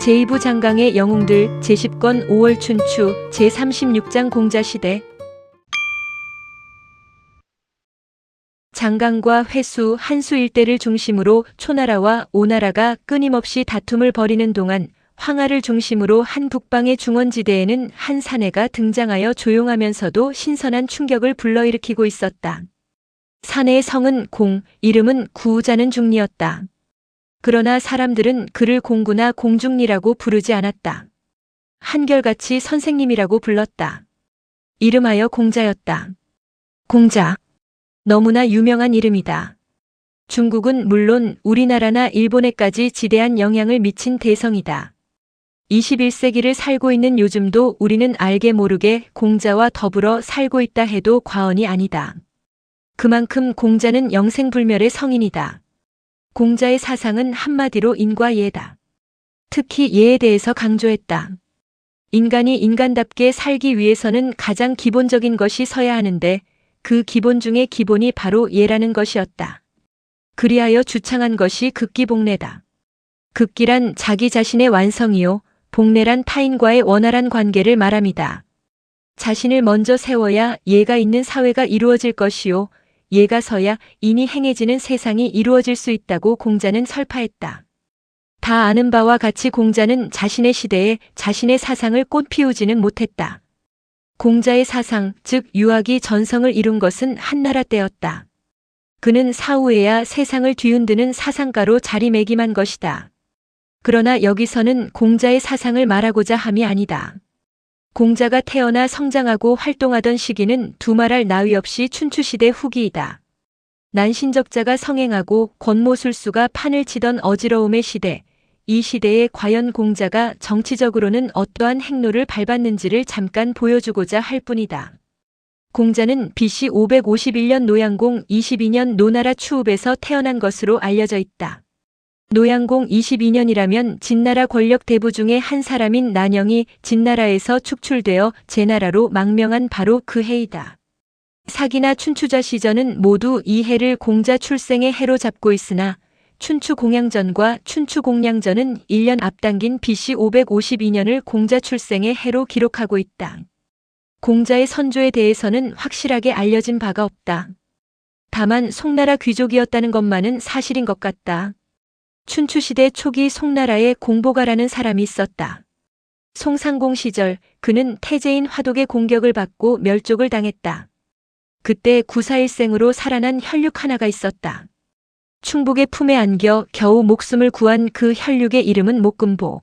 제2부 장강의 영웅들 제10권 5월 춘추 제36장 공자시대. 장강과 회수, 한수 일대를 중심으로 초나라와 오나라가 끊임없이 다툼을 벌이는 동안 황하를 중심으로 한 북방의 중원지대에는 한 사내가 등장하여 조용하면서도 신선한 충격을 불러일으키고 있었다. 사내의 성은 공, 이름은 구자는 중리였다. 그러나 사람들은 그를 공구나 공중리라고 부르지 않았다. 한결같이 선생님이라고 불렀다. 이름하여 공자였다. 공자. 너무나 유명한 이름이다. 중국은 물론 우리나라나 일본에까지 지대한 영향을 미친 대성이다. 21세기를 살고 있는 요즘도 우리는 알게 모르게 공자와 더불어 살고 있다 해도 과언이 아니다. 그만큼 공자는 영생불멸의 성인이다. 공자의 사상은 한마디로 인과 예다. 특히 예에 대해서 강조했다. 인간이 인간답게 살기 위해서는 가장 기본적인 것이 서야 하는데 그 기본 중의 기본이 바로 예라는 것이었다. 그리하여 주창한 것이 극기복례다. 극기란 자기 자신의 완성이요, 복례란 타인과의 원활한 관계를 말함이다. 자신을 먼저 세워야 예가 있는 사회가 이루어질 것이요, 예가 서야 인이 행해지는 세상이 이루어질 수 있다고 공자는 설파했다. 다 아는 바와 같이 공자는 자신의 시대에 자신의 사상을 꽃피우지는 못했다. 공자의 사상, 즉 유학이 전성을 이룬 것은 한나라 때였다. 그는 사후에야 세상을 뒤흔드는 사상가로 자리매김한 것이다. 그러나 여기서는 공자의 사상을 말하고자 함이 아니다. 공자가 태어나 성장하고 활동하던 시기는 두말할 나위 없이 춘추시대 후기이다. 난신적자가 성행하고 권모술수가 판을 치던 어지러움의 시대, 이 시대에 과연 공자가 정치적으로는 어떠한 행로를 밟았는지를 잠깐 보여주고자 할 뿐이다. 공자는 BC 551년 노양공 22년 노나라 추읍에서 태어난 것으로 알려져 있다. 노양공 22년이라면 진나라 권력 대부 중의 한 사람인 난영이 진나라에서 축출되어 제나라로 망명한 바로 그 해이다. 사기나 춘추자 시전은 모두 이 해를 공자 출생의 해로 잡고 있으나 춘추공양전과 춘추공량전은 1년 앞당긴 BC 552년을 공자 출생의 해로 기록하고 있다. 공자의 선조에 대해서는 확실하게 알려진 바가 없다. 다만 송나라 귀족이었다는 것만은 사실인 것 같다. 춘추시대 초기 송나라에 공보가라는 사람이 있었다. 송상공 시절 그는 태제인 화독의 공격을 받고 멸족을 당했다. 그때 구사일생으로 살아난 혈육 하나가 있었다. 충복의 품에 안겨 겨우 목숨을 구한 그 혈육의 이름은 목금보.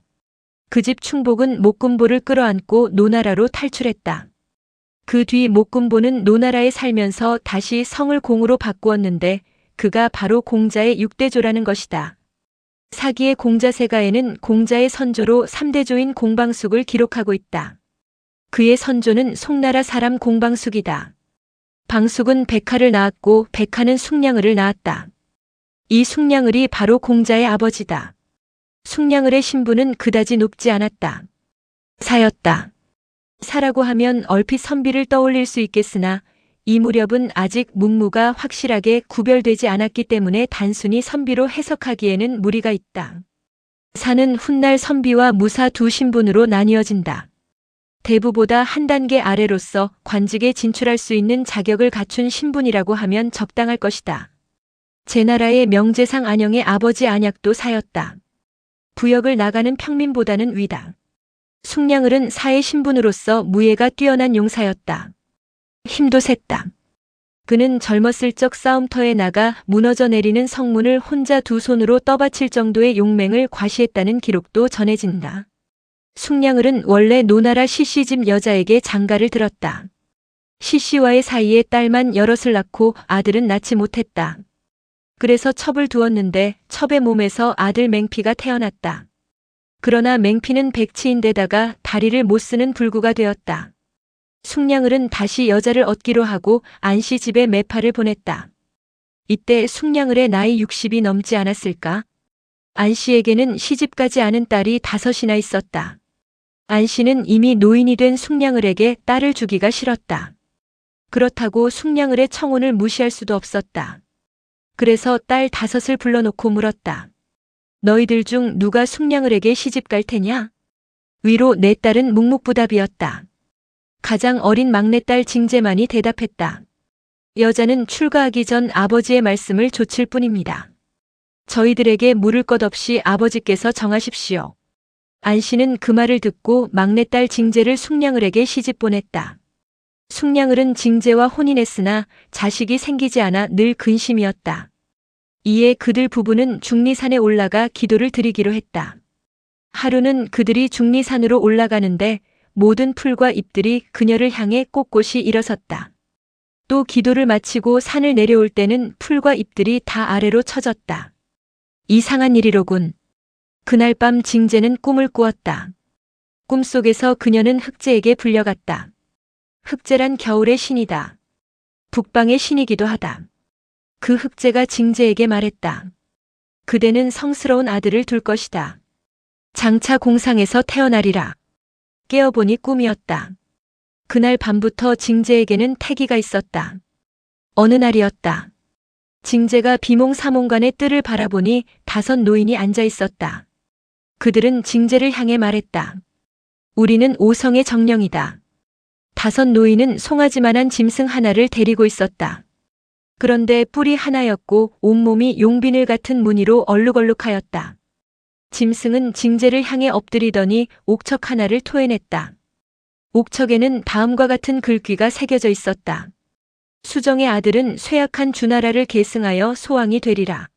그 집 충복은 목금보를 끌어안고 노나라로 탈출했다. 그 뒤 목금보는 노나라에 살면서 다시 성을 공으로 바꾸었는데 그가 바로 공자의 6대조라는 것이다. 사기의 공자세가에는 공자의 선조로 3대조인 공방숙을 기록하고 있다. 그의 선조는 송나라 사람 공방숙이다. 방숙은 백하를 낳았고 백하는 숙량을을 낳았다. 이 숙량을이 바로 공자의 아버지다. 숙량을의 신분은 그다지 높지 않았다. 사였다. 사라고 하면 얼핏 선비를 떠올릴 수 있겠으나 이 무렵은 아직 문무가 확실하게 구별되지 않았기 때문에 단순히 선비로 해석하기에는 무리가 있다. 사는 훗날 선비와 무사 두 신분으로 나뉘어진다. 대부보다 한 단계 아래로서 관직에 진출할 수 있는 자격을 갖춘 신분이라고 하면 적당할 것이다. 제나라의 명제상 안영의 아버지 안약도 사였다. 부역을 나가는 평민보다는 위다. 숙량을은 사의 신분으로서 무예가 뛰어난 용사였다. 힘도 셌다. 그는 젊었을 적 싸움터에 나가 무너져 내리는 성문을 혼자 두 손으로 떠받칠 정도의 용맹을 과시했다는 기록도 전해진다. 숙량을은 원래 노나라 시씨집 여자에게 장가를 들었다. 시씨와의 사이에 딸만 여럿을 낳고 아들은 낳지 못했다. 그래서 첩을 두었는데 첩의 몸에서 아들 맹피가 태어났다. 그러나 맹피는 백치인데다가 다리를 못 쓰는 불구가 되었다. 숙량을은 다시 여자를 얻기로 하고 안씨 집에 매파를 보냈다. 이때 숙량을의 나이 60이 넘지 않았을까? 안씨에게는 시집가지 않은 딸이 5이나 있었다. 안씨는 이미 노인이 된 숙량을에게 딸을 주기가 싫었다. 그렇다고 숙량을의 청혼을 무시할 수도 없었다. 그래서 딸 5을 불러놓고 물었다. 너희들 중 누가 숙량을에게 시집갈 테냐? 위로 내 딸은 묵묵부답이었다. 가장 어린 막내딸 징제만이 대답했다. 여자는 출가하기 전 아버지의 말씀을 조칠 뿐입니다. 저희들에게 물을 것 없이 아버지께서 정하십시오. 안 씨는 그 말을 듣고 막내딸 징제를 숙량을에게 시집 보냈다. 숙량을은 징제와 혼인했으나 자식이 생기지 않아 늘 근심이었다. 이에 그들 부부는 중리산에 올라가 기도를 드리기로 했다. 하루는 그들이 중리산으로 올라가는데 모든 풀과 잎들이 그녀를 향해 꼿꼿이 일어섰다. 또 기도를 마치고 산을 내려올 때는 풀과 잎들이 다 아래로 처졌다. 이상한 일이로군. 그날 밤 징제는 꿈을 꾸었다. 꿈속에서 그녀는 흑제에게 불려갔다. 흑제란 겨울의 신이다. 북방의 신이기도 하다. 그 흑제가 징제에게 말했다. 그대는 성스러운 아들을 둘 것이다. 장차 공상에서 태어나리라. 깨어보니 꿈이었다. 그날 밤부터 징제에게는 태기가 있었다. 어느 날이었다. 징제가 비몽사몽간의 뜰을 바라보니 5 노인이 앉아 있었다. 그들은 징제를 향해 말했다. 우리는 오성의 정령이다. 5 노인은 송아지만한 짐승 하나를 데리고 있었다. 그런데 뿔이 하나였고 온몸이 용비늘 같은 무늬로 얼룩얼룩하였다. 짐승은 징제를 향해 엎드리더니 옥척 하나를 토해냈다. 옥척에는 다음과 같은 글귀가 새겨져 있었다. 수정의 아들은 쇠약한 주나라를 계승하여 소왕이 되리라.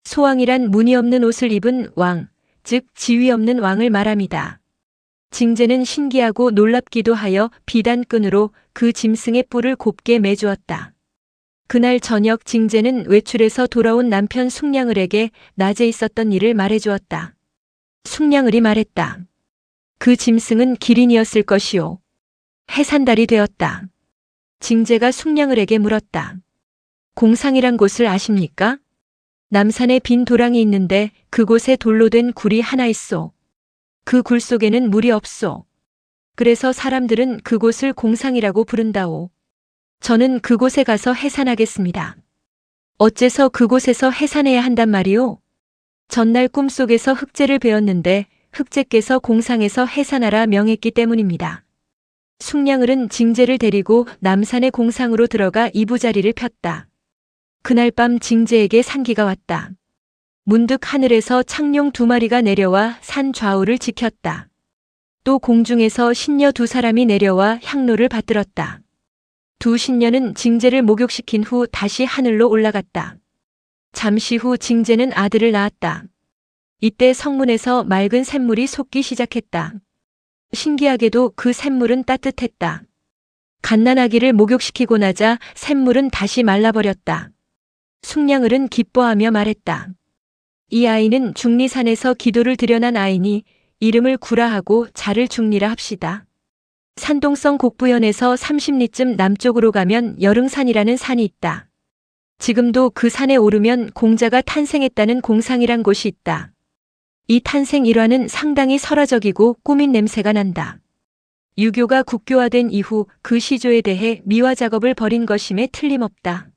소왕이란 무늬 없는 옷을 입은 왕, 즉 지위 없는 왕을 말합니다. 징제는 신기하고 놀랍기도 하여 비단끈으로 그 짐승의 뿔을 곱게 매주었다. 그날 저녁 징제는 외출해서 돌아온 남편 숙량을에게 낮에 있었던 일을 말해주었다. 숙량을이 말했다. 그 짐승은 기린이었을 것이요. 해산달이 되었다. 징제가 숙량을에게 물었다. 공상이란 곳을 아십니까? 남산에 빈 도랑이 있는데 그곳에 돌로 된 굴이 하나 있소. 그 굴 속에는 물이 없소. 그래서 사람들은 그곳을 공상이라고 부른다오. 저는 그곳에 가서 해산하겠습니다. 어째서 그곳에서 해산해야 한단 말이오? 전날 꿈속에서 흑제를 배웠는데 흑제께서 공상에서 해산하라 명했기 때문입니다. 숙량을은 징제를 데리고 남산의 공상으로 들어가 이부자리를 폈다. 그날 밤 징제에게 산기가 왔다. 문득 하늘에서 창룡 2마리가 내려와 산 좌우를 지켰다. 또 공중에서 신녀 2사람이 내려와 향로를 받들었다. 2 신녀는 징제를 목욕시킨 후 다시 하늘로 올라갔다. 잠시 후 징제는 아들을 낳았다. 이때 성문에서 맑은 샘물이 솟기 시작했다. 신기하게도 그 샘물은 따뜻했다. 갓난아기를 목욕시키고 나자 샘물은 다시 말라버렸다. 숙량을은 기뻐하며 말했다. 이 아이는 중리산에서 기도를 드려난 아이니 이름을 구라하고 자를 중리라 합시다. 산동성 곡부현에서 30리쯤 남쪽으로 가면 여릉산이라는 산이 있다. 지금도 그 산에 오르면 공자가 탄생했다는 공상이란 곳이 있다. 이 탄생 일화는 상당히 설화적이고 꾸민 냄새가 난다. 유교가 국교화된 이후 그 시조에 대해 미화 작업을 벌인 것임에 틀림없다.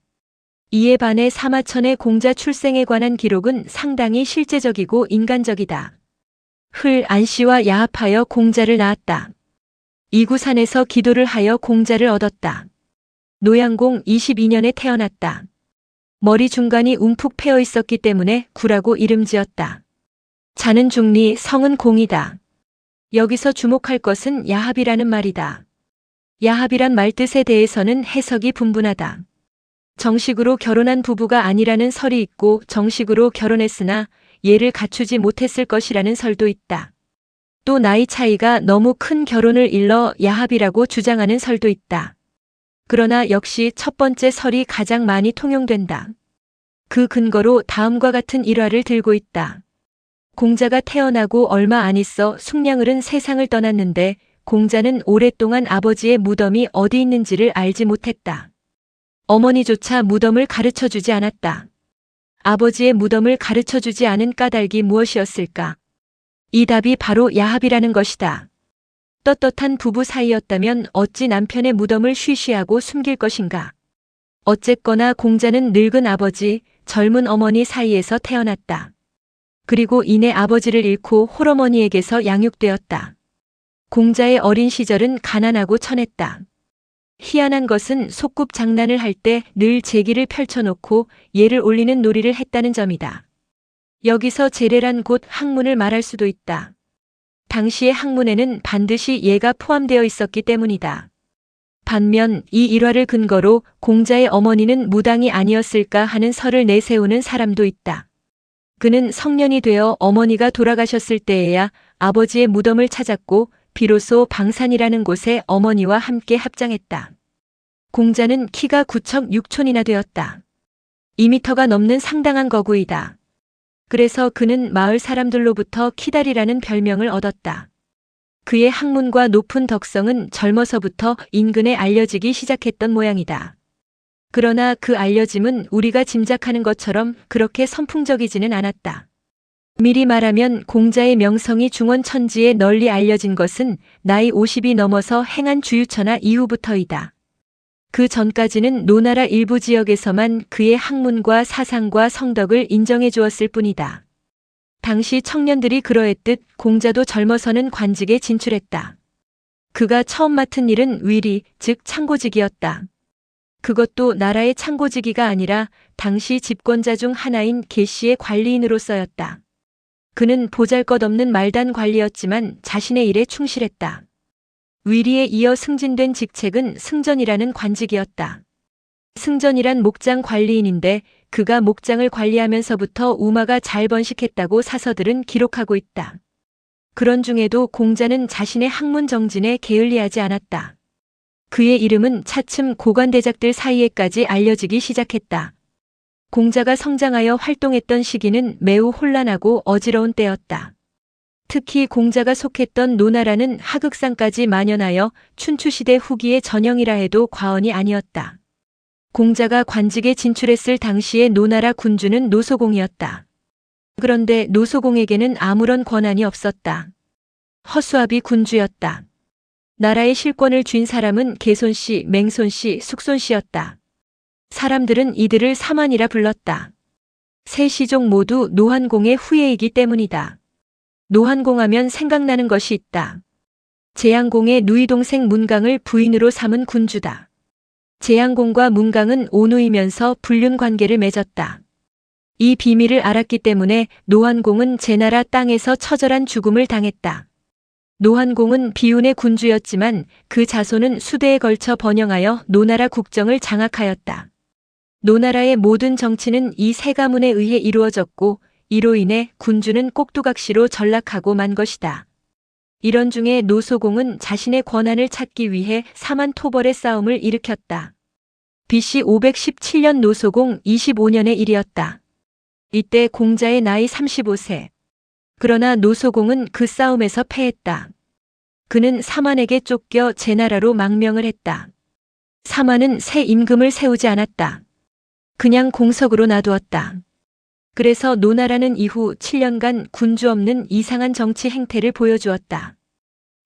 이에 반해 사마천의 공자 출생에 관한 기록은 상당히 실제적이고 인간적이다. 흘 안씨와 야합하여 공자를 낳았다. 이구산에서 기도를 하여 공자를 얻었다. 노양공 22년에 태어났다. 머리 중간이 움푹 패어 있었기 때문에 구라고 이름 지었다. 자는 중리, 성은 공이다. 여기서 주목할 것은 야합이라는 말이다. 야합이란 말뜻에 대해서는 해석이 분분하다. 정식으로 결혼한 부부가 아니라는 설이 있고 정식으로 결혼했으나 예를 갖추지 못했을 것이라는 설도 있다. 또 나이 차이가 너무 큰 결혼을 일러 야합이라고 주장하는 설도 있다. 그러나 역시 첫 번째 설이 가장 많이 통용된다. 그 근거로 다음과 같은 일화를 들고 있다. 공자가 태어나고 얼마 안 있어 숙량을은 세상을 떠났는데 공자는 오랫동안 아버지의 무덤이 어디 있는지를 알지 못했다. 어머니조차 무덤을 가르쳐주지 않았다. 아버지의 무덤을 가르쳐주지 않은 까닭이 무엇이었을까? 이 답이 바로 야합이라는 것이다. 떳떳한 부부 사이였다면 어찌 남편의 무덤을 쉬쉬하고 숨길 것인가? 어쨌거나 공자는 늙은 아버지, 젊은 어머니 사이에서 태어났다. 그리고 이내 아버지를 잃고 홀어머니에게서 양육되었다. 공자의 어린 시절은 가난하고 천했다. 희한한 것은 소꿉 장난을 할 때 늘 제기를 펼쳐놓고 예를 올리는 놀이를 했다는 점이다. 여기서 제례란 곧 학문을 말할 수도 있다. 당시의 학문에는 반드시 예가 포함되어 있었기 때문이다. 반면 이 일화를 근거로 공자의 어머니는 무당이 아니었을까 하는 설을 내세우는 사람도 있다. 그는 성년이 되어 어머니가 돌아가셨을 때에야 아버지의 무덤을 찾았고 비로소 방산이라는 곳에 어머니와 함께 합장했다. 공자는 키가 9척 6촌이나 되었다. 2미터가 넘는 상당한 거구이다. 그래서 그는 마을 사람들로부터 키다리라는 별명을 얻었다. 그의 학문과 높은 덕성은 젊어서부터 인근에 알려지기 시작했던 모양이다. 그러나 그 알려짐은 우리가 짐작하는 것처럼 그렇게 선풍적이지는 않았다. 미리 말하면 공자의 명성이 중원천지에 널리 알려진 것은 나이 50이 넘어서 행한 주유처나 이후부터이다. 그 전까지는 노나라 일부 지역에서만 그의 학문과 사상과 성덕을 인정해 주었을 뿐이다. 당시 청년들이 그러했듯 공자도 젊어서는 관직에 진출했다. 그가 처음 맡은 일은 위리, 즉 창고직이었다. 그것도 나라의 창고직이가 아니라 당시 집권자 중 하나인 계시의 관리인으로서였다. 그는 보잘것없는 말단 관리였지만 자신의 일에 충실했다. 위리에 이어 승진된 직책은 승전이라는 관직이었다. 승전이란 목장 관리인인데 그가 목장을 관리하면서부터 우마가 잘 번식했다고 사서들은 기록하고 있다. 그런 중에도 공자는 자신의 학문 정진에 게을리하지 않았다. 그의 이름은 차츰 고관대작들 사이에까지 알려지기 시작했다. 공자가 성장하여 활동했던 시기는 매우 혼란하고 어지러운 때였다. 특히 공자가 속했던 노나라는 하극상까지 만연하여 춘추시대 후기의 전형이라 해도 과언이 아니었다. 공자가 관직에 진출했을 당시의 노나라 군주는 노소공이었다. 그런데 노소공에게는 아무런 권한이 없었다. 허수아비 군주였다. 나라의 실권을 쥔 사람은 개손씨, 맹손씨, 숙손씨였다. 사람들은 이들을 사만이라 불렀다. 세 시종 모두 노환공의 후예이기 때문이다. 노환공하면 생각나는 것이 있다. 재양공의 누이 동생 문강을 부인으로 삼은 군주다. 재양공과 문강은 오누이면서 불륜 관계를 맺었다. 이 비밀을 알았기 때문에 노환공은 제나라 땅에서 처절한 죽음을 당했다. 노환공은 비운의 군주였지만 그 자손은 수대에 걸쳐 번영하여 노나라 국정을 장악하였다. 노나라의 모든 정치는 이 세 가문에 의해 이루어졌고 이로 인해 군주는 꼭두각시로 전락하고 만 것이다. 이런 중에 노소공은 자신의 권한을 찾기 위해 사만 토벌의 싸움을 일으켰다. BC 517년 노소공 25년의 일이었다. 이때 공자의 나이 35세. 그러나 노소공은 그 싸움에서 패했다. 그는 사만에게 쫓겨 제나라로 망명을 했다. 사만은 새 임금을 세우지 않았다. 그냥 공석으로 놔두었다. 그래서 노나라는 이후 7년간 군주 없는 이상한 정치 행태를 보여주었다.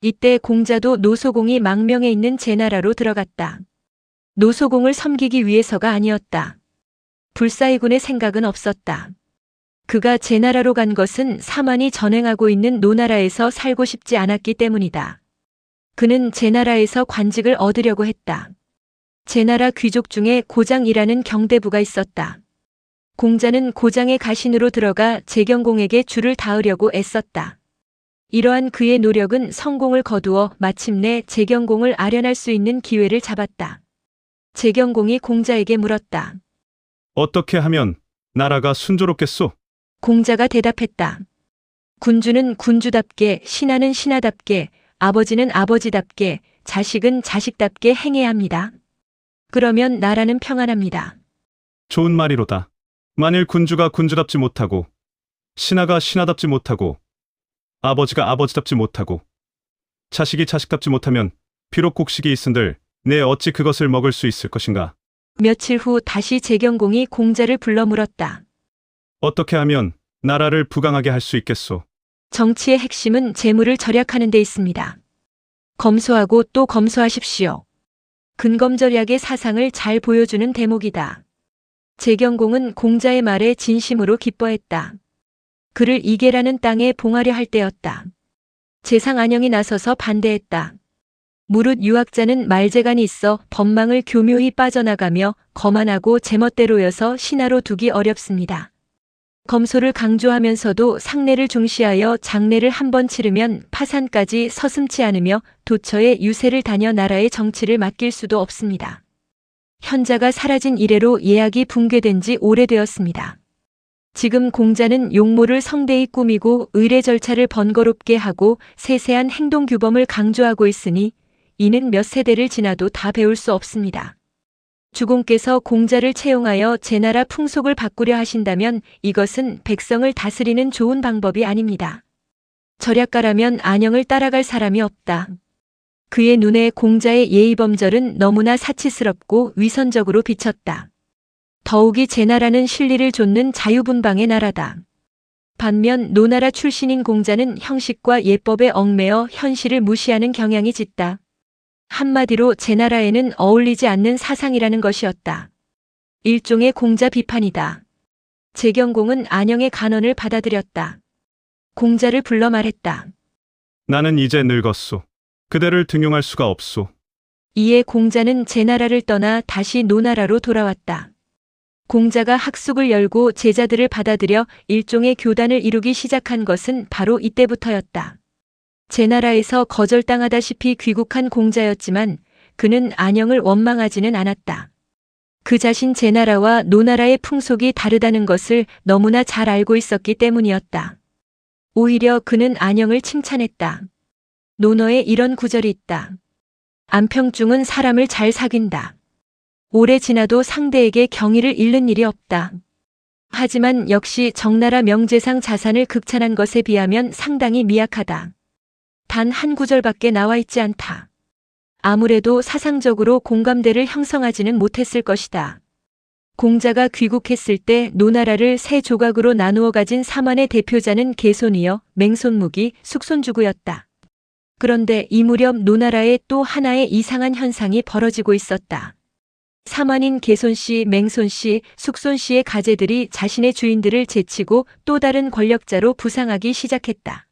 이때 공자도 노소공이 망명해 있는 제나라로 들어갔다. 노소공을 섬기기 위해서가 아니었다. 불사이군의 생각은 없었다. 그가 제나라로 간 것은 사만이 전행하고 있는 노나라에서 살고 싶지 않았기 때문이다. 그는 제나라에서 관직을 얻으려고 했다. 제나라 귀족 중에 고장이라는 경대부가 있었다. 공자는 고장의 가신으로 들어가 재경공에게 줄을 닿으려고 애썼다. 이러한 그의 노력은 성공을 거두어 마침내 재경공을 아련할 수 있는 기회를 잡았다. 재경공이 공자에게 물었다. 어떻게 하면 나라가 순조롭겠소? 공자가 대답했다. 군주는 군주답게, 신하는 신하답게, 아버지는 아버지답게, 자식은 자식답게 행해야 합니다. 그러면 나라는 평안합니다. 좋은 말이로다. 만일 군주가 군주답지 못하고 신하가 신하답지 못하고 아버지가 아버지답지 못하고 자식이 자식답지 못하면 비록 곡식이 있은들 내 어찌 그것을 먹을 수 있을 것인가? 며칠 후 다시 재경공이 공자를 불러 물었다. 어떻게 하면 나라를 부강하게 할 수 있겠소? 정치의 핵심은 재물을 절약하는 데 있습니다. 검소하고 또 검소하십시오. 근검절약의 사상을 잘 보여주는 대목이다. 재경공은 공자의 말에 진심으로 기뻐했다. 그를 이계라는 땅에 봉하려 할 때였다. 재상 안영이 나서서 반대했다. 무릇 유학자는 말재간이 있어 법망을 교묘히 빠져나가며 거만하고 제멋대로여서 신하로 두기 어렵습니다. 검소를 강조하면서도 상례를 중시하여 장례를 한 번 치르면 파산까지 서슴지 않으며 도처에 유세를 다녀 나라의 정치를 맡길 수도 없습니다. 현자가 사라진 이래로 예약이 붕괴된 지 오래되었습니다. 지금 공자는 용모를 성대히 꾸미고 의례 절차를 번거롭게 하고 세세한 행동 규범을 강조하고 있으니 이는 몇 세대를 지나도 다 배울 수 없습니다. 주공께서 공자를 채용하여 제나라 풍속을 바꾸려 하신다면 이것은 백성을 다스리는 좋은 방법이 아닙니다. 절약가라면 안영을 따라갈 사람이 없다. 그의 눈에 공자의 예의범절은 너무나 사치스럽고 위선적으로 비쳤다. 더욱이 제나라는 신리를 좇는 자유분방의 나라다. 반면 노나라 출신인 공자는 형식과 예법에 얽매여 현실을 무시하는 경향이 짙다. 한마디로 제나라에는 어울리지 않는 사상이라는 것이었다. 일종의 공자 비판이다. 재경공은 안영의 간언을 받아들였다. 공자를 불러 말했다. 나는 이제 늙었소. 그대를 등용할 수가 없소. 이에 공자는 제나라를 떠나 다시 노나라로 돌아왔다. 공자가 학숙을 열고 제자들을 받아들여 일종의 교단을 이루기 시작한 것은 바로 이때부터였다. 제나라에서 거절당하다시피 귀국한 공자였지만 그는 안영을 원망하지는 않았다. 그 자신 제나라와 노나라의 풍속이 다르다는 것을 너무나 잘 알고 있었기 때문이었다. 오히려 그는 안영을 칭찬했다. 논어에 이런 구절이 있다. 안평중은 사람을 잘 사귄다. 오래 지나도 상대에게 경의를 잃는 일이 없다. 하지만 역시 정나라 명재상 자산을 극찬한 것에 비하면 상당히 미약하다. 단 한 구절밖에 나와 있지 않다. 아무래도 사상적으로 공감대를 형성하지는 못했을 것이다. 공자가 귀국했을 때 노나라를 세 조각으로 나누어 가진 사만의 대표자는 개손이여 맹손무기, 숙손주구였다. 그런데 이 무렵 노나라에 또 하나의 이상한 현상이 벌어지고 있었다. 사만인 개손씨, 맹손씨, 숙손씨의 가제들이 자신의 주인들을 제치고 또 다른 권력자로 부상하기 시작했다.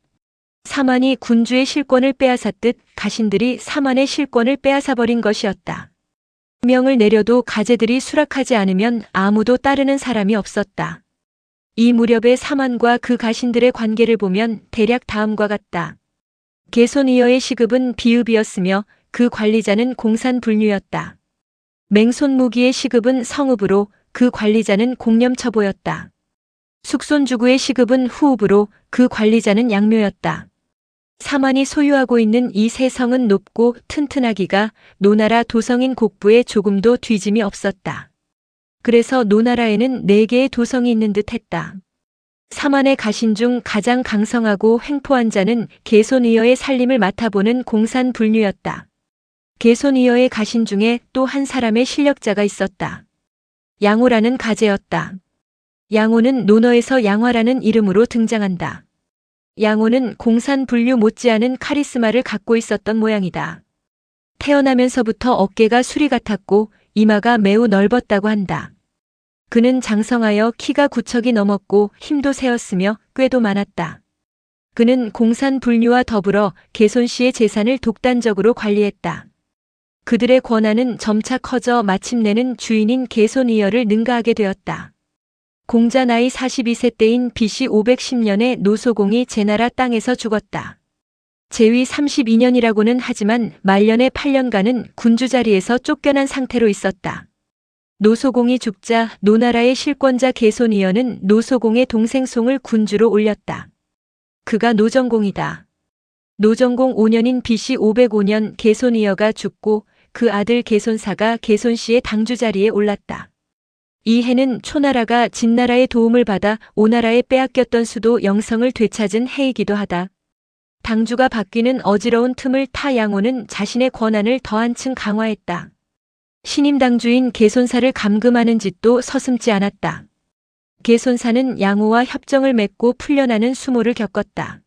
사만이 군주의 실권을 빼앗았듯 가신들이 사만의 실권을 빼앗아버린 것이었다. 명을 내려도 가제들이 수락하지 않으면 아무도 따르는 사람이 없었다. 이 무렵의 사만과 그 가신들의 관계를 보면 대략 다음과 같다. 개손이여의 시급은 비읍이었으며 그 관리자는 공산불류였다. 맹손무기의 시급은 성읍으로 그 관리자는 공념처보였다. 숙손주구의 시급은 후읍으로 그 관리자는 양묘였다. 사만이 소유하고 있는 이 세 성은 높고 튼튼하기가 노나라 도성인 곡부에 조금도 뒤짐이 없었다. 그래서 노나라에는 4개의 도성이 있는 듯 했다. 사만의 가신 중 가장 강성하고 횡포한 자는 개손이여의 살림을 맡아보는 공산불류였다. 개손이여의 가신 중에 또 한 사람의 실력자가 있었다. 양호라는 가제였다. 양호는 논어에서 양화라는 이름으로 등장한다. 양호는 공산분류 못지않은 카리스마를 갖고 있었던 모양이다. 태어나면서부터 어깨가 수리 같았고 이마가 매우 넓었다고 한다. 그는 장성하여 키가 9척이 넘었고 힘도 세었으며 꾀도 많았다. 그는 공산분류와 더불어 개손씨의 재산을 독단적으로 관리했다. 그들의 권한은 점차 커져 마침내는 주인인 개손이여를 능가하게 되었다. 공자 나이 42세 때인 BC 510년에 노소공이 제나라 땅에서 죽었다. 재위 32년이라고는 하지만 말년의 8년간은 군주 자리에서 쫓겨난 상태로 있었다. 노소공이 죽자 노나라의 실권자 개손이여는 노소공의 동생 송을 군주로 올렸다. 그가 노정공이다. 노정공 5년인 BC 505년 개손이여가 죽고 그 아들 개손사가 개손씨의 당주 자리에 올랐다. 이 해는 초나라가 진나라의 도움을 받아 오나라에 빼앗겼던 수도 영성을 되찾은 해이기도 하다. 당주가 바뀌는 어지러운 틈을 타 양호는 자신의 권한을 더 한층 강화했다. 신임 당주인 개손사를 감금하는 짓도 서슴지 않았다. 개손사는 양호와 협정을 맺고 풀려나는 수모를 겪었다.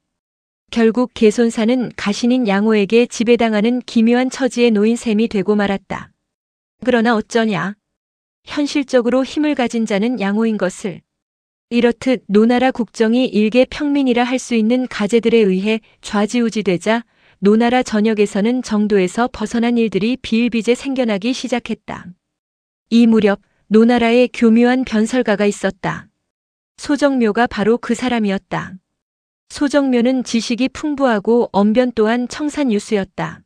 결국 개손사는 가신인 양호에게 지배당하는 기묘한 처지에 놓인 셈이 되고 말았다. 그러나 어쩌냐? 현실적으로 힘을 가진 자는 양호인 것을. 이렇듯 노나라 국정이 일개 평민이라 할 수 있는 가제들에 의해 좌지우지되자 노나라 전역에서는 정도에서 벗어난 일들이 비일비재 생겨나기 시작했다. 이 무렵 노나라에 교묘한 변설가가 있었다. 소정묘가 바로 그 사람이었다. 소정묘는 지식이 풍부하고 언변 또한 청산유수였다.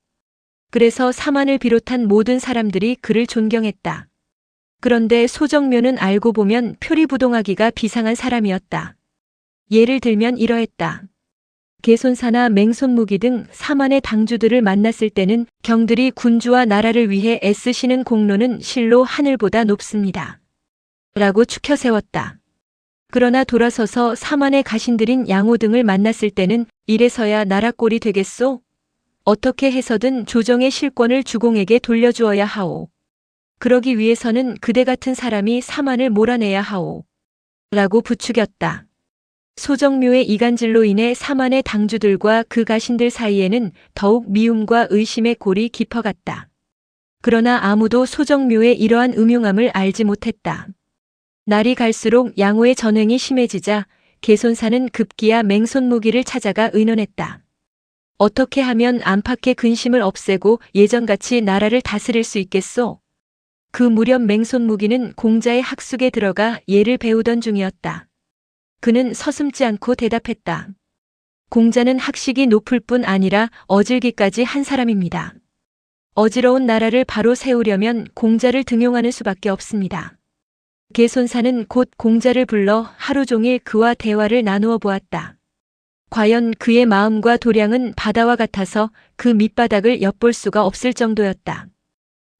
그래서 사만을 비롯한 모든 사람들이 그를 존경했다. 그런데 소정묘는 알고 보면 표리부동하기가 비상한 사람이었다. 예를 들면 이러했다. 개손사나 맹손무기 등 사만의 당주들을 만났을 때는 경들이 군주와 나라를 위해 애쓰시는 공로는 실로 하늘보다 높습니다. 라고 추켜 세웠다. 그러나 돌아서서 사만의 가신들인 양호 등을 만났을 때는 이래서야 나라 꼴이 되겠소? 어떻게 해서든 조정의 실권을 주공에게 돌려주어야 하오. 그러기 위해서는 그대 같은 사람이 사만을 몰아내야 하오. 라고 부추겼다. 소정묘의 이간질로 인해 사만의 당주들과 그 가신들 사이에는 더욱 미움과 의심의 골이 깊어갔다. 그러나 아무도 소정묘의 이러한 음흉함을 알지 못했다. 날이 갈수록 양호의 전횡이 심해지자 개손사는 급기야 맹손무기를 찾아가 의논했다. 어떻게 하면 안팎의 근심을 없애고 예전같이 나라를 다스릴 수 있겠소? 그 무렵 맹손무기는 공자의 학숙에 들어가 예를 배우던 중이었다. 그는 서슴지 않고 대답했다. 공자는 학식이 높을 뿐 아니라 어질기까지 한 사람입니다. 어지러운 나라를 바로 세우려면 공자를 등용하는 수밖에 없습니다. 개손사는 곧 공자를 불러 하루 종일 그와 대화를 나누어 보았다. 과연 그의 마음과 도량은 바다와 같아서 그 밑바닥을 엿볼 수가 없을 정도였다.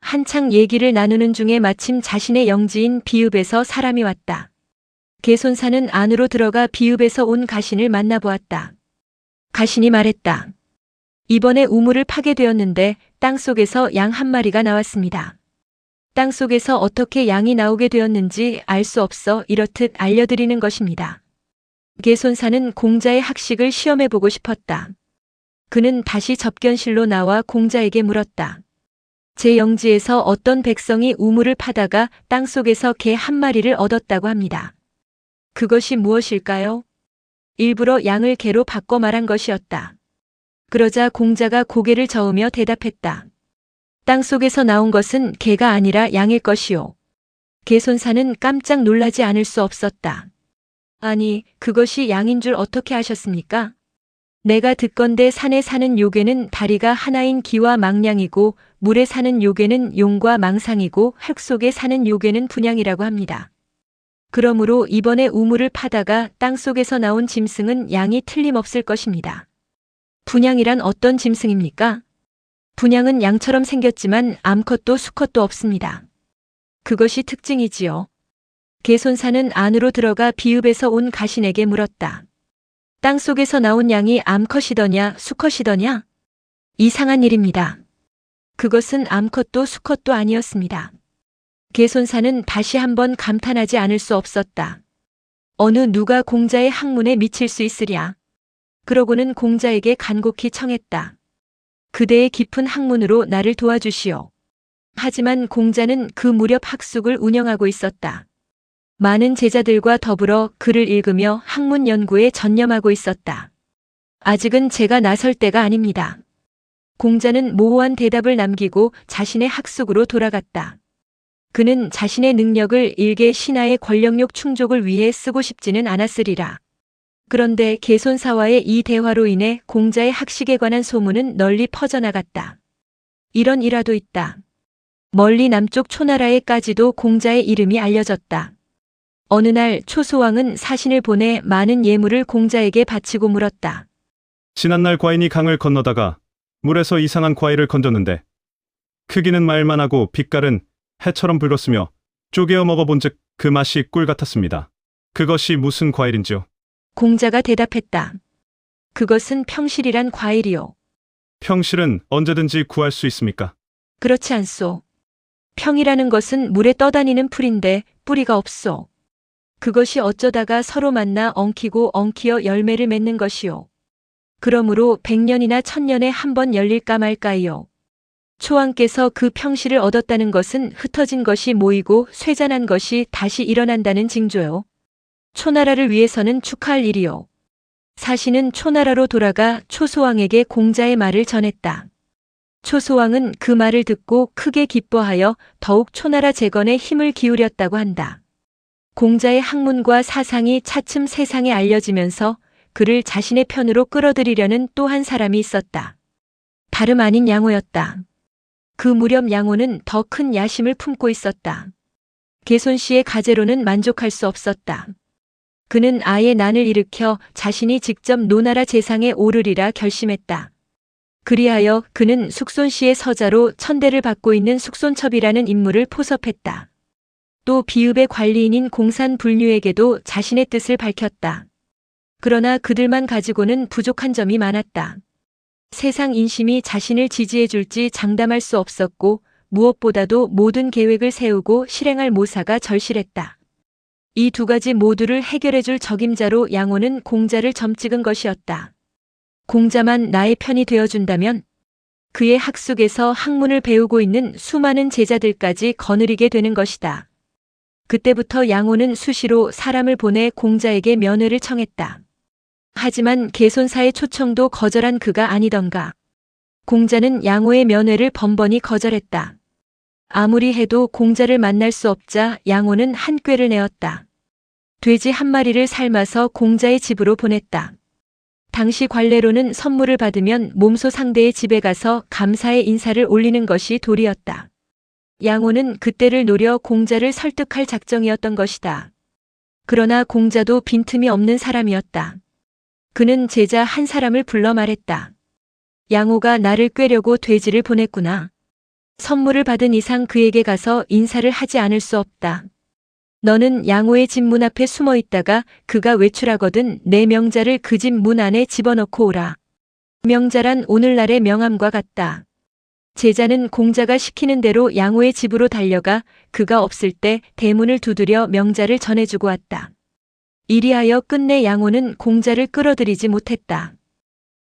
한창 얘기를 나누는 중에 마침 자신의 영지인 비읍에서 사람이 왔다. 개손사는 안으로 들어가 비읍에서 온 가신을 만나보았다. 가신이 말했다. 이번에 우물을 파게 되었는데 땅속에서 양 한 마리가 나왔습니다. 땅속에서 어떻게 양이 나오게 되었는지 알 수 없어 이렇듯 알려드리는 것입니다. 개손사는 공자의 학식을 시험해보고 싶었다. 그는 다시 접견실로 나와 공자에게 물었다. 제 영지에서 어떤 백성이 우물을 파다가 땅속에서 개 한 마리를 얻었다고 합니다. 그것이 무엇일까요? 일부러 양을 개로 바꿔 말한 것이었다. 그러자 공자가 고개를 저으며 대답했다. 땅속에서 나온 것은 개가 아니라 양일 것이요. 개손사는 깜짝 놀라지 않을 수 없었다. 아니, 그것이 양인 줄 어떻게 아셨습니까? 내가 듣건대 산에 사는 요괴는 다리가 하나인 기와 망량이고 물에 사는 요괴는 용과 망상이고 흙 속에 사는 요괴는 분양이라고 합니다. 그러므로 이번에 우물을 파다가 땅속에서 나온 짐승은 양이 틀림없을 것입니다. 분양이란 어떤 짐승입니까? 분양은 양처럼 생겼지만 암컷도 수컷도 없습니다. 그것이 특징이지요. 개손사는 안으로 들어가 비읍에서 온 가신에게 물었다. 땅속에서 나온 양이 암컷이더냐 수컷이더냐? 이상한 일입니다. 그것은 암컷도 수컷도 아니었습니다. 개손사는 다시 한번 감탄하지 않을 수 없었다. 어느 누가 공자의 학문에 미칠 수 있으랴. 그러고는 공자에게 간곡히 청했다. 그대의 깊은 학문으로 나를 도와주시오. 하지만 공자는 그 무렵 학숙을 운영하고 있었다. 많은 제자들과 더불어 글을 읽으며 학문 연구에 전념하고 있었다. 아직은 제가 나설 때가 아닙니다. 공자는 모호한 대답을 남기고 자신의 학숙으로 돌아갔다. 그는 자신의 능력을 일개 신하의 권력욕 충족을 위해 쓰고 싶지는 않았으리라. 그런데 개손사와의 이 대화로 인해 공자의 학식에 관한 소문은 널리 퍼져나갔다. 이런 일화도 있다. 멀리 남쪽 초나라에까지도 공자의 이름이 알려졌다. 어느 날 초소왕은 사신을 보내 많은 예물을 공자에게 바치고 물었다. 지난날 과인이 강을 건너다가 물에서 이상한 과일을 건졌는데 크기는 말만하고 빛깔은 해처럼 붉었으며 쪼개어 먹어본즉 그 맛이 꿀 같았습니다. 그것이 무슨 과일인지요? 공자가 대답했다. 그것은 평실이란 과일이요. 평실은 언제든지 구할 수 있습니까? 그렇지 않소. 평이라는 것은 물에 떠다니는 풀인데 뿌리가 없소. 그것이 어쩌다가 서로 만나 엉키고 엉키어 열매를 맺는 것이요. 그러므로 100년이나 1000년에 한 번 열릴까 말까이요. 초왕께서 그 평실을 얻었다는 것은 흩어진 것이 모이고 쇠잔한 것이 다시 일어난다는 징조요. 초나라를 위해서는 축하할 일이요. 사신은 초나라로 돌아가 초소왕에게 공자의 말을 전했다. 초소왕은 그 말을 듣고 크게 기뻐하여 더욱 초나라 재건에 힘을 기울였다고 한다. 공자의 학문과 사상이 차츰 세상에 알려지면서 그를 자신의 편으로 끌어들이려는 또 한 사람이 있었다. 다름 아닌 양호였다. 그 무렵 양호는 더 큰 야심을 품고 있었다. 개손 씨의 가재로는 만족할 수 없었다. 그는 아예 난을 일으켜 자신이 직접 노나라 재상에 오르리라 결심했다. 그리하여 그는 숙손 씨의 서자로 천대를 받고 있는 숙손첩이라는 인물을 포섭했다. 또 비읍의 관리인인 공산불류에게도 자신의 뜻을 밝혔다. 그러나 그들만 가지고는 부족한 점이 많았다. 세상 인심이 자신을 지지해 줄지 장담할 수 없었고 무엇보다도 모든 계획을 세우고 실행할 모사가 절실했다. 이 두 가지 모두를 해결해 줄 적임자로 양호는 공자를 점찍은 것이었다. 공자만 나의 편이 되어준다면 그의 학숙에서 학문을 배우고 있는 수많은 제자들까지 거느리게 되는 것이다. 그때부터 양호는 수시로 사람을 보내 공자에게 면회를 청했다. 하지만 개손사의 초청도 거절한 그가 아니던가. 공자는 양호의 면회를 번번이 거절했다. 아무리 해도 공자를 만날 수 없자 양호는 한 꾀를 내었다. 돼지 한 마리를 삶아서 공자의 집으로 보냈다. 당시 관례로는 선물을 받으면 몸소 상대의 집에 가서 감사의 인사를 올리는 것이 도리였다. 양호는 그때를 노려 공자를 설득할 작정이었던 것이다. 그러나 공자도 빈틈이 없는 사람이었다. 그는 제자 한 사람을 불러 말했다. 양호가 나를 꾀려고 돼지를 보냈구나. 선물을 받은 이상 그에게 가서 인사를 하지 않을 수 없다. 너는 양호의 집 문 앞에 숨어 있다가 그가 외출하거든 내 명자를 그 집 문 안에 집어넣고 오라. 명자란 오늘날의 명함과 같다. 제자는 공자가 시키는 대로 양호의 집으로 달려가 그가 없을 때 대문을 두드려 명자를 전해주고 왔다. 이리하여 끝내 양호는 공자를 끌어들이지 못했다.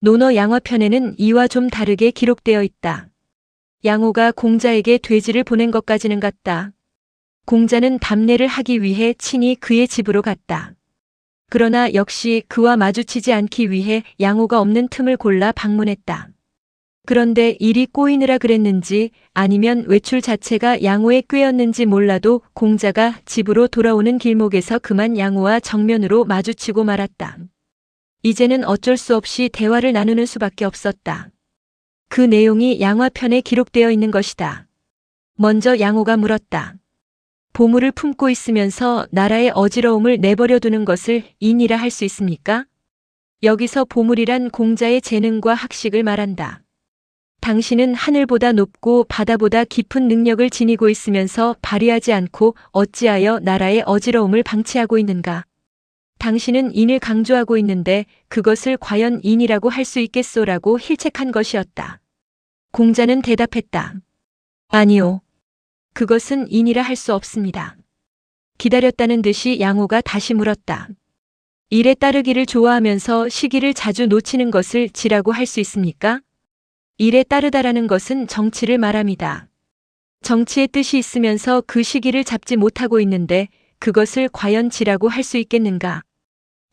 논어 양화편에는 이와 좀 다르게 기록되어 있다. 양호가 공자에게 돼지를 보낸 것까지는 같다. 공자는 답례를 하기 위해 친히 그의 집으로 갔다. 그러나 역시 그와 마주치지 않기 위해 양호가 없는 틈을 골라 방문했다. 그런데 일이 꼬이느라 그랬는지 아니면 외출 자체가 양호의 꾀였는지 몰라도 공자가 집으로 돌아오는 길목에서 그만 양호와 정면으로 마주치고 말았다. 이제는 어쩔 수 없이 대화를 나누는 수밖에 없었다. 그 내용이 양화편에 기록되어 있는 것이다. 먼저 양호가 물었다. 보물을 품고 있으면서 나라의 어지러움을 내버려 두는 것을 인이라 할 수 있습니까? 여기서 보물이란 공자의 재능과 학식을 말한다. 당신은 하늘보다 높고 바다보다 깊은 능력을 지니고 있으면서 발휘하지 않고 어찌하여 나라의 어지러움을 방치하고 있는가? 당신은 인을 강조하고 있는데 그것을 과연 인이라고 할 수 있겠소라고 힐책한 것이었다. 공자는 대답했다. 아니요. 그것은 인이라 할 수 없습니다. 기다렸다는 듯이 양호가 다시 물었다. 일에 따르기를 좋아하면서 시기를 자주 놓치는 것을 지라고 할 수 있습니까? 일에 따르다라는 것은 정치를 말합니다. 정치의 뜻이 있으면서 그 시기를 잡지 못하고 있는데 그것을 과연 지라고 할 수 있겠는가?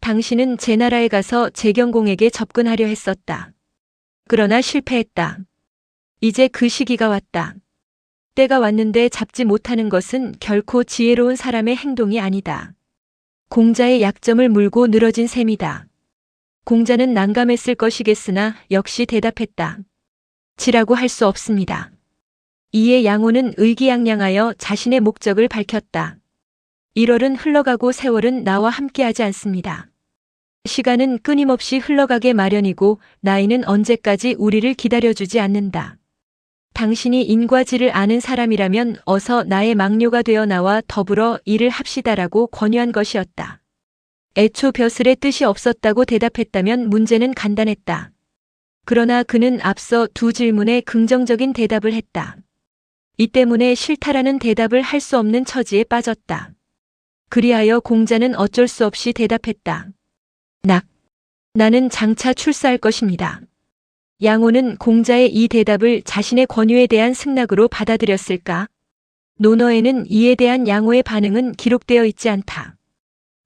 당신은 제 나라에 가서 제경공에게 접근하려 했었다. 그러나 실패했다. 이제 그 시기가 왔다. 때가 왔는데 잡지 못하는 것은 결코 지혜로운 사람의 행동이 아니다. 공자의 약점을 물고 늘어진 셈이다. 공자는 난감했을 것이겠으나 역시 대답했다. 지라고 할 수 없습니다. 이에 양호는 의기양양하여 자신의 목적을 밝혔다. 1월은 흘러가고 세월은 나와 함께하지 않습니다. 시간은 끊임없이 흘러가게 마련이고 나이는 언제까지 우리를 기다려주지 않는다. 당신이 인과 지를 아는 사람이라면 어서 나의 막료가 되어 나와 더불어 일을 합시다라고 권유한 것이었다. 애초 벼슬의 뜻이 없었다고 대답했다면 문제는 간단했다. 그러나 그는 앞서 두 질문에 긍정적인 대답을 했다. 이 때문에 싫다라는 대답을 할 수 없는 처지에 빠졌다. 그리하여 공자는 어쩔 수 없이 대답했다. 나는 장차 출사할 것입니다. 양호는 공자의 이 대답을 자신의 권유에 대한 승낙으로 받아들였을까? 논어에는 이에 대한 양호의 반응은 기록되어 있지 않다.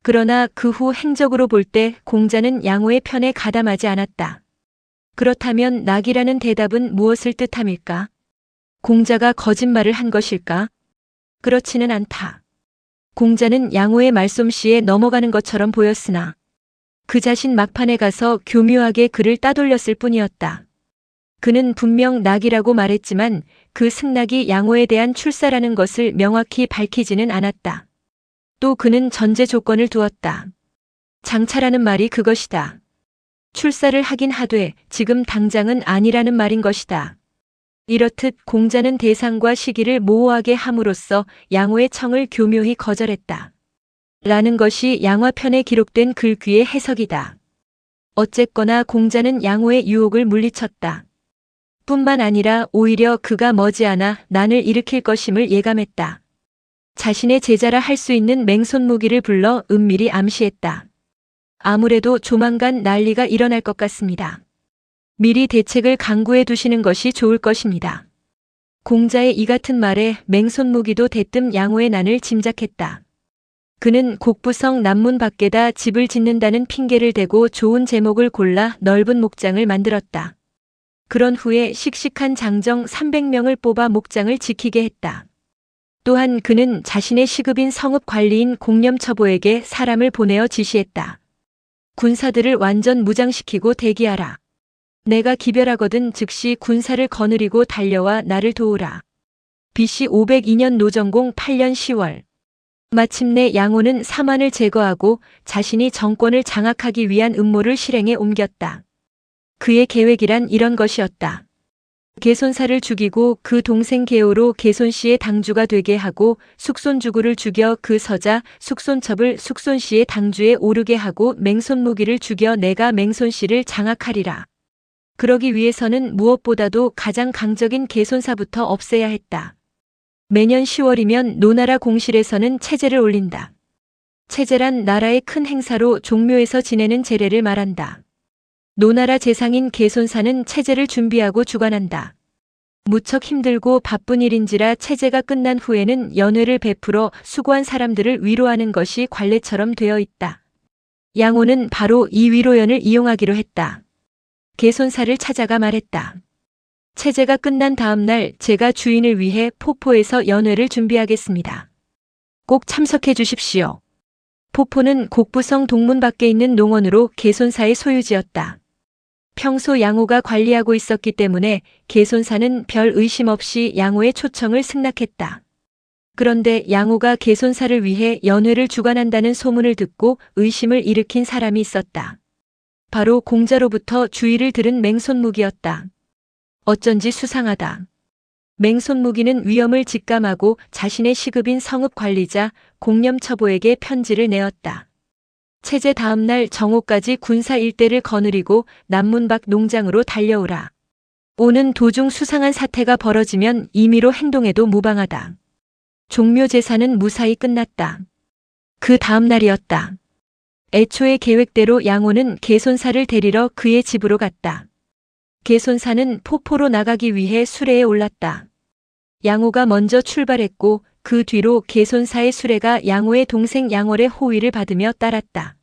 그러나 그 후 행적으로 볼 때 공자는 양호의 편에 가담하지 않았다. 그렇다면 낙이라는 대답은 무엇을 뜻함일까? 공자가 거짓말을 한 것일까? 그렇지는 않다. 공자는 양호의 말솜씨에 넘어가는 것처럼 보였으나 그 자신 막판에 가서 교묘하게 그를 따돌렸을 뿐이었다. 그는 분명 낙이라고 말했지만 그 승낙이 양호에 대한 출사라는 것을 명확히 밝히지는 않았다. 또 그는 전제 조건을 두었다. 장차라는 말이 그것이다. 출사를 하긴 하되 지금 당장은 아니라는 말인 것이다. 이렇듯 공자는 대상과 시기를 모호하게 함으로써 양호의 청을 교묘히 거절했다. 라는 것이 양화편에 기록된 글귀의 해석이다. 어쨌거나 공자는 양호의 유혹을 물리쳤다. 뿐만 아니라 오히려 그가 머지않아 난을 일으킬 것임을 예감했다. 자신의 제자라 할 수 있는 맹손무기를 불러 은밀히 암시했다. 아무래도 조만간 난리가 일어날 것 같습니다. 미리 대책을 강구해 두시는 것이 좋을 것입니다. 공자의 이 같은 말에 맹손무기도 대뜸 양호의 난을 짐작했다. 그는 곡부성 남문 밖에다 집을 짓는다는 핑계를 대고 좋은 제목을 골라 넓은 목장을 만들었다. 그런 후에 씩씩한 장정 300명을 뽑아 목장을 지키게 했다. 또한 그는 자신의 시급인 성읍 관리인 공념처보에게 사람을 보내어 지시했다. 군사들을 완전 무장시키고 대기하라. 내가 기별하거든 즉시 군사를 거느리고 달려와 나를 도우라. BC 502년 노정공 8년 10월. 마침내 양호는 사만을 제거하고 자신이 정권을 장악하기 위한 음모를 실행에 옮겼다. 그의 계획이란 이런 것이었다. 계손사를 죽이고 그 동생 계호로 계손씨의 당주가 되게 하고 숙손주구를 죽여 그 서자 숙손첩을 숙손씨의 당주에 오르게 하고 맹손무기를 죽여 내가 맹손씨를 장악하리라. 그러기 위해서는 무엇보다도 가장 강적인 계손사부터 없애야 했다. 매년 10월이면 노나라 공실에서는 체제를 올린다. 체제란 나라의 큰 행사로 종묘에서 지내는 제례를 말한다. 노나라 재상인 계손사는 체제를 준비하고 주관한다. 무척 힘들고 바쁜 일인지라 체제가 끝난 후에는 연회를 베풀어 수고한 사람들을 위로하는 것이 관례처럼 되어 있다. 양호는 바로 이 위로연을 이용하기로 했다. 계손사를 찾아가 말했다. 체제가 끝난 다음 날 제가 주인을 위해 포포에서 연회를 준비하겠습니다. 꼭 참석해 주십시오. 포포는 곡부성 동문 밖에 있는 농원으로 계손사의 소유지였다. 평소 양호가 관리하고 있었기 때문에 계손사는 별 의심 없이 양호의 초청을 승낙했다. 그런데 양호가 계손사를 위해 연회를 주관한다는 소문을 듣고 의심을 일으킨 사람이 있었다. 바로 공자로부터 주의를 들은 맹손무기였다. 어쩐지 수상하다. 맹손무기는 위험을 직감하고 자신의 시급인 성읍 관리자 공념처보에게 편지를 내었다. 체제 다음 날 정오까지 군사 일대를 거느리고 남문 밖 농장으로 달려오라. 오는 도중 수상한 사태가 벌어지면 임의로 행동해도 무방하다. 종묘 제사는 무사히 끝났다. 그 다음 날이었다. 애초의 계획대로 양호는 계손사를 데리러 그의 집으로 갔다. 계손사는 포포로 나가기 위해 수레에 올랐다. 양호가 먼저 출발했고 그 뒤로 계손사의 수레가 양호의 동생 양월의 호위를 받으며 따랐다.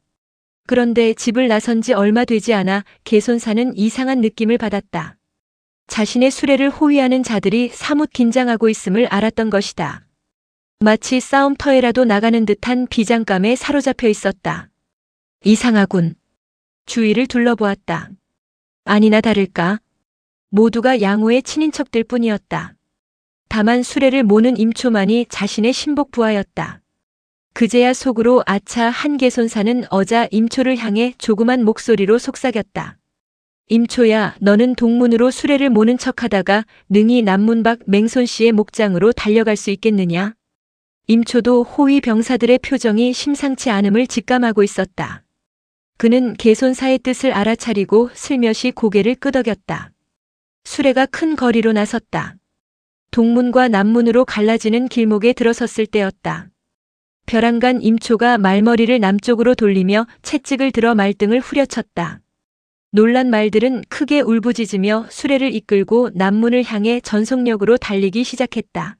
그런데 집을 나선 지 얼마 되지 않아 계손사는 이상한 느낌을 받았다. 자신의 수레를 호위하는 자들이 사뭇 긴장하고 있음을 알았던 것이다. 마치 싸움터에라도 나가는 듯한 비장감에 사로잡혀 있었다. 이상하군. 주위를 둘러보았다. 아니나 다를까 모두가 양호의 친인척들 뿐이었다. 다만 수레를 모는 임초만이 자신의 신복 부하였다. 그제야 속으로 아차 한 계손사는 어자 임초를 향해 조그만 목소리로 속삭였다. 임초야, 너는 동문으로 수레를 모는 척하다가 능히 남문 밖 맹손씨의 목장으로 달려갈 수 있겠느냐? 임초도 호위 병사들의 표정이 심상치 않음을 직감하고 있었다. 그는 계손사의 뜻을 알아차리고 슬며시 고개를 끄덕였다. 수레가 큰 거리로 나섰다. 동문과 남문으로 갈라지는 길목에 들어섰을 때였다. 벼랑간 임초가 말머리를 남쪽으로 돌리며 채찍을 들어 말등을 후려쳤다. 놀란 말들은 크게 울부짖으며 수레를 이끌고 남문을 향해 전속력으로 달리기 시작했다.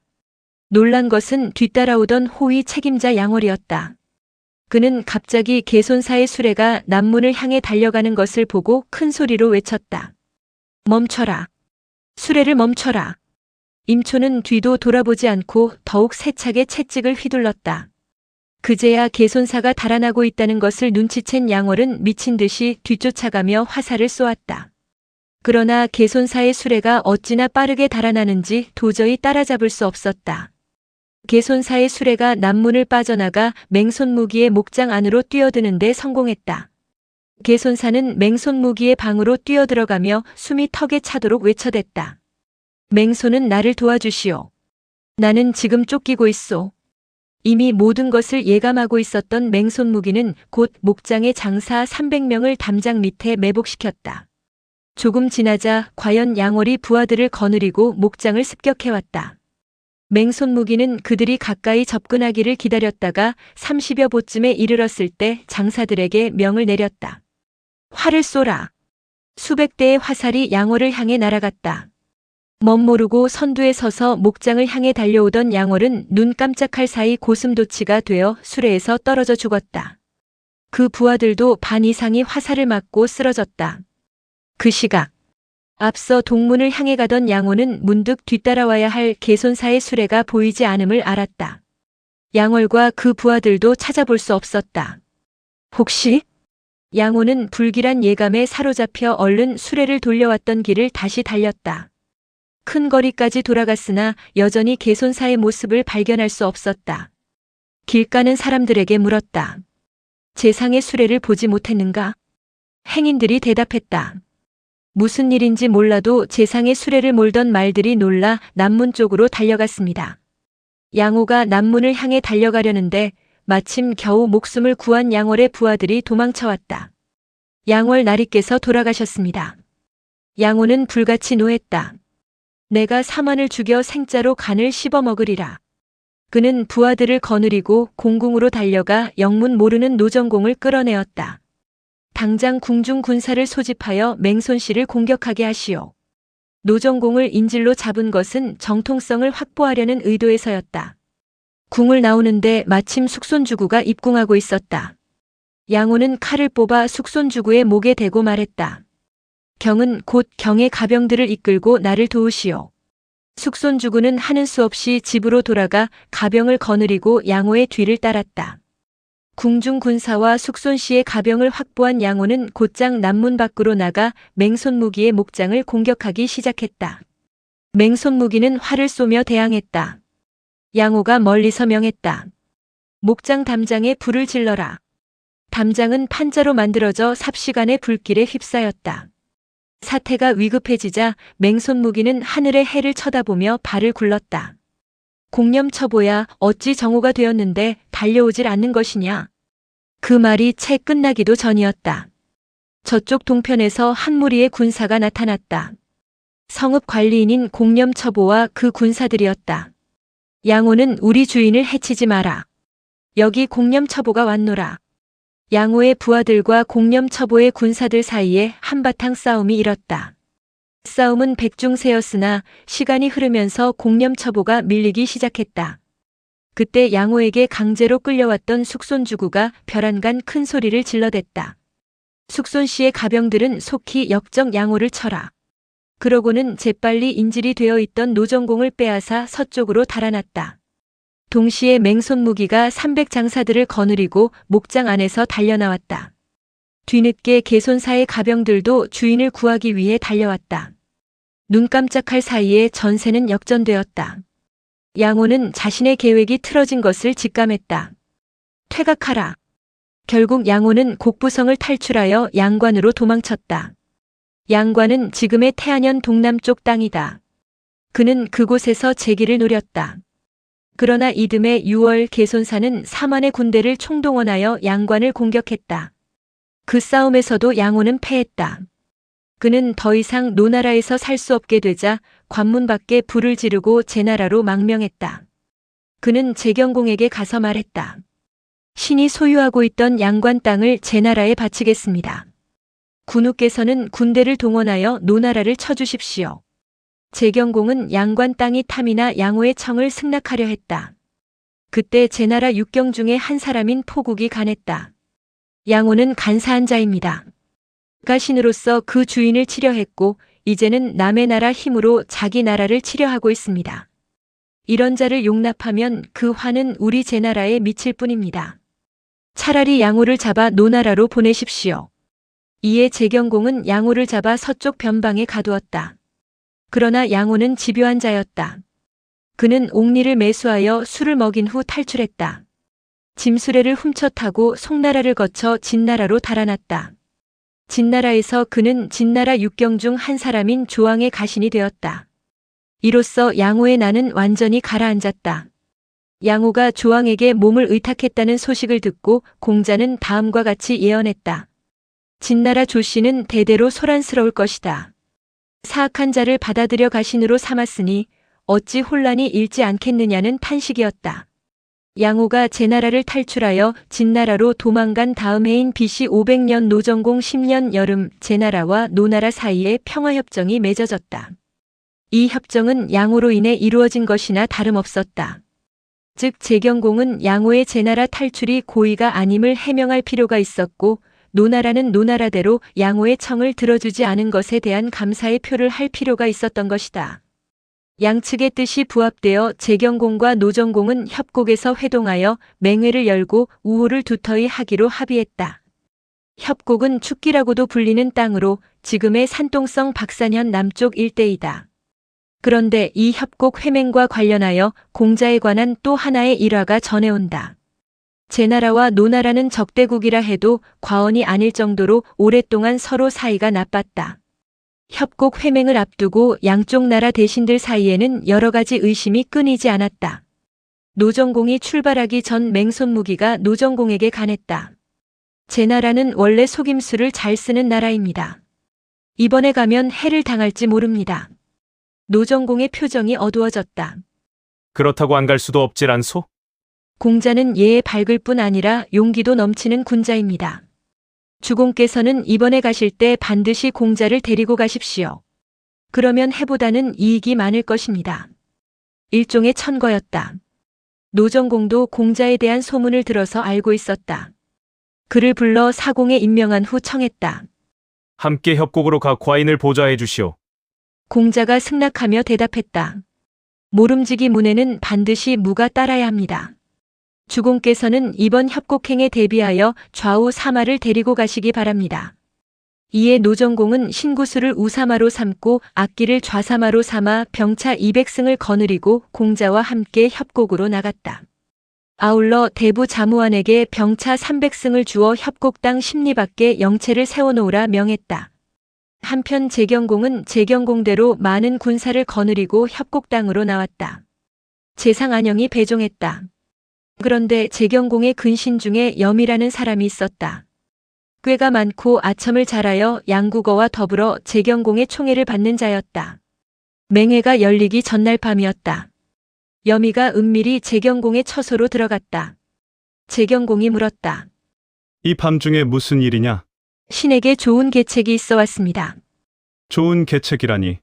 놀란 것은 뒤따라오던 호위 책임자 양월이었다. 그는 갑자기 개손사의 수레가 남문을 향해 달려가는 것을 보고 큰 소리로 외쳤다. 멈춰라. 수레를 멈춰라. 임초는 뒤도 돌아보지 않고 더욱 세차게 채찍을 휘둘렀다. 그제야 개손사가 달아나고 있다는 것을 눈치챈 양월은 미친 듯이 뒤쫓아가며 화살을 쏘았다. 그러나 개손사의 수레가 어찌나 빠르게 달아나는지 도저히 따라잡을 수 없었다. 개손사의 수레가 남문을 빠져나가 맹손무기의 목장 안으로 뛰어드는데 성공했다. 개손사는 맹손무기의 방으로 뛰어들어가며 숨이 턱에 차도록 외쳐댔다. 맹손은 나를 도와주시오. 나는 지금 쫓기고 있소. 이미 모든 것을 예감하고 있었던 맹손무기는 곧 목장의 장사 300명을 담장 밑에 매복시켰다. 조금 지나자 과연 양월이 부하들을 거느리고 목장을 습격해왔다. 맹손무기는 그들이 가까이 접근하기를 기다렸다가 30여 보쯤에 이르렀을 때 장사들에게 명을 내렸다. 활을 쏘라. 수백 대의 화살이 양월을 향해 날아갔다. 멋모르고 선두에 서서 목장을 향해 달려오던 양월은 눈 깜짝할 사이 고슴도치가 되어 수레에서 떨어져 죽었다. 그 부하들도 반 이상이 화살을 맞고 쓰러졌다. 그 시각 앞서 동문을 향해 가던 양호는 문득 뒤따라와야 할 개손사의 수레가 보이지 않음을 알았다. 양월과 그 부하들도 찾아볼 수 없었다. 혹시? 양호는 불길한 예감에 사로잡혀 얼른 수레를 돌려왔던 길을 다시 달렸다. 큰 거리까지 돌아갔으나 여전히 개손사의 모습을 발견할 수 없었다. 길 가는 사람들에게 물었다. 재상의 수레를 보지 못했는가? 행인들이 대답했다. 무슨 일인지 몰라도 재상의 수레를 몰던 말들이 놀라 남문 쪽으로 달려갔습니다. 양호가 남문을 향해 달려가려는데 마침 겨우 목숨을 구한 양월의 부하들이 도망쳐왔다. 양월 나리께서 돌아가셨습니다. 양호는 불같이 노했다. 내가 사만을 죽여 생자로 간을 씹어먹으리라. 그는 부하들을 거느리고 공궁으로 달려가 영문 모르는 노정공을 끌어내었다. 당장 궁중 군사를 소집하여 맹손씨를 공격하게 하시오. 노정공을 인질로 잡은 것은 정통성을 확보하려는 의도에서였다. 궁을 나오는데 마침 숙손주구가 입궁하고 있었다. 양호는 칼을 뽑아 숙손주구의 목에 대고 말했다. 경은 곧 경의 가병들을 이끌고 나를 도우시오. 숙손주구는 하는 수 없이 집으로 돌아가 가병을 거느리고 양호의 뒤를 따랐다. 궁중 군사와 숙손씨의 가병을 확보한 양호는 곧장 남문 밖으로 나가 맹손무기의 목장을 공격하기 시작했다. 맹손무기는 활을 쏘며 대항했다. 양호가 멀리서 명했다. 목장 담장에 불을 질러라. 담장은 판자로 만들어져 삽시간의 불길에 휩싸였다. 사태가 위급해지자 맹손무기는 하늘의 해를 쳐다보며 발을 굴렀다. 공념처보야 어찌 정오가 되었는데 달려오질 않는 것이냐. 그 말이 채 끝나기도 전이었다. 저쪽 동편에서 한 무리의 군사가 나타났다. 성읍 관리인인 공념처보와 그 군사들이었다. 양호는 우리 주인을 해치지 마라. 여기 공념처보가 왔노라. 양호의 부하들과 공념처보의 군사들 사이에 한바탕 싸움이 일었다. 싸움은 백중세였으나 시간이 흐르면서 공념처보가 밀리기 시작했다. 그때 양호에게 강제로 끌려왔던 숙손주구가 벼란간 큰 소리를 질러댔다. 숙손씨의 가병들은 속히 역적 양호를 쳐라. 그러고는 재빨리 인질이 되어 있던 노정공을 빼앗아 서쪽으로 달아났다. 동시에 맹손무기가 300장사들을 거느리고 목장 안에서 달려나왔다. 뒤늦게 개손사의 가병들도 주인을 구하기 위해 달려왔다. 눈 깜짝할 사이에 전세는 역전되었다. 양호는 자신의 계획이 틀어진 것을 직감했다. 퇴각하라. 결국 양호는 곡부성을 탈출하여 양관으로 도망쳤다. 양관은 지금의 태안현 동남쪽 땅이다. 그는 그곳에서 재기를 노렸다. 그러나 이듬해 6월 개손사는 4만의 군대를 총동원하여 양관을 공격했다. 그 싸움에서도 양호는 패했다. 그는 더 이상 노나라에서 살 수 없게 되자 관문 밖에 불을 지르고 제나라로 망명했다. 그는 재경공에게 가서 말했다. 신이 소유하고 있던 양관 땅을 제나라에 바치겠습니다. 군우께서는 군대를 동원하여 노나라를 쳐주십시오. 재경공은 양관 땅이 탐이나 양호의 청을 승낙하려 했다. 그때 제나라 육경 중에 한 사람인 포국이 간했다. 양호는 간사한 자입니다. 가신으로서 그 주인을 치려했고 이제는 남의 나라 힘으로 자기 나라를 치려하고 있습니다. 이런 자를 용납하면 그 화는 우리 제나라에 미칠 뿐입니다. 차라리 양호를 잡아 노나라로 보내십시오. 이에 제경공은 양호를 잡아 서쪽 변방에 가두었다. 그러나 양호는 집요한 자였다. 그는 옥리를 매수하여 술을 먹인 후 탈출했다. 짐수레를 훔쳐 타고 송나라를 거쳐 진나라로 달아났다. 진나라에서 그는 진나라 육경 중 한 사람인 조왕의 가신이 되었다. 이로써 양호의 나는 완전히 가라앉았다. 양호가 조왕에게 몸을 의탁했다는 소식을 듣고 공자는 다음과 같이 예언했다. 진나라 조씨는 대대로 소란스러울 것이다. 사악한 자를 받아들여 가신으로 삼았으니 어찌 혼란이 일지 않겠느냐는 탄식이었다. 양호가 제나라를 탈출하여 진나라로 도망간 다음 해인 BC 500년 노정공 10년 여름 제나라와 노나라 사이에 평화협정이 맺어졌다. 이 협정은 양호로 인해 이루어진 것이나 다름없었다. 즉 제경공은 양호의 제나라 탈출이 고의가 아님을 해명할 필요가 있었고 노나라는 노나라대로 양호의 청을 들어주지 않은 것에 대한 감사의 표를 할 필요가 있었던 것이다. 양측의 뜻이 부합되어 제경공과 노정공은 협곡에서 회동하여 맹회를 열고 우호를 두터히 하기로 합의했다. 협곡은 축기라고도 불리는 땅으로 지금의 산동성 박산현 남쪽 일대이다. 그런데 이 협곡 회맹과 관련하여 공자에 관한 또 하나의 일화가 전해온다. 제나라와 노나라는 적대국이라 해도 과언이 아닐 정도로 오랫동안 서로 사이가 나빴다. 협곡 회맹을 앞두고 양쪽 나라 대신들 사이에는 여러 가지 의심이 끊이지 않았다. 노정공이 출발하기 전 맹손 무기가 노정공에게 간했다. 제나라는 원래 속임수를 잘 쓰는 나라입니다. 이번에 가면 해를 당할지 모릅니다. 노정공의 표정이 어두워졌다. 그렇다고 안 갈 수도 없질 않소? 공자는 예에 밝을 뿐 아니라 용기도 넘치는 군자입니다. 주공께서는 이번에 가실 때 반드시 공자를 데리고 가십시오. 그러면 해보다는 이익이 많을 것입니다. 일종의 천거였다. 노정공도 공자에 대한 소문을 들어서 알고 있었다. 그를 불러 사공에 임명한 후 청했다. 함께 협곡으로 가 과인을 보좌해 주시오. 공자가 승낙하며 대답했다. 모름지기 문에는 반드시 무가 따라야 합니다. 주공께서는 이번 협곡행에 대비하여 좌우 사마를 데리고 가시기 바랍니다. 이에 노정공은 신구수를 우사마로 삼고 악기를 좌사마로 삼아 병차 200승을 거느리고 공자와 함께 협곡으로 나갔다. 아울러 대부 자무안에게 병차 300승을 주어 협곡당 십리 밖에 영체를 세워놓으라 명했다. 한편 제경공은 제경공대로 많은 군사를 거느리고 협곡당으로 나왔다. 제상안영이 배종했다. 그런데 제경공의 근신 중에 염이라는 사람이 있었다. 꾀가 많고 아첨을 잘하여 양국어와 더불어 제경공의 총애를 받는 자였다. 맹회가 열리기 전날 밤이었다. 염이가 은밀히 제경공의 처소로 들어갔다. 제경공이 물었다. 이 밤중에 무슨 일이냐? 신에게 좋은 계책이 있어 왔습니다. 좋은 계책이라니.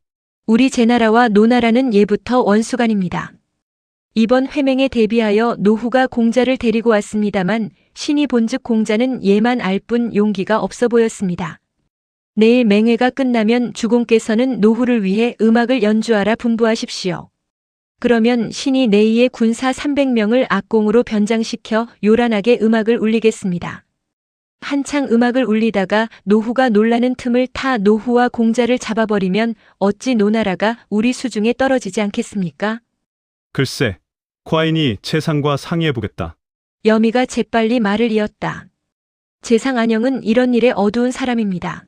우리 제나라와 노나라는 예부터 원수간입니다. 이번 회맹에 대비하여 노후가 공자를 데리고 왔습니다만 신이 본즉 공자는 예만 알 뿐 용기가 없어 보였습니다. 내일 맹회가 끝나면 주공께서는 노후를 위해 음악을 연주하라 분부하십시오. 그러면 신이 내이의 군사 300명을 악공으로 변장시켜 요란하게 음악을 울리겠습니다. 한창 음악을 울리다가 노후가 놀라는 틈을 타 노후와 공자를 잡아버리면 어찌 노나라가 우리 수중에 떨어지지 않겠습니까? 글쎄, 과인이 재상과 상의해보겠다. 염이가 재빨리 말을 이었다. 재상안영은 이런 일에 어두운 사람입니다.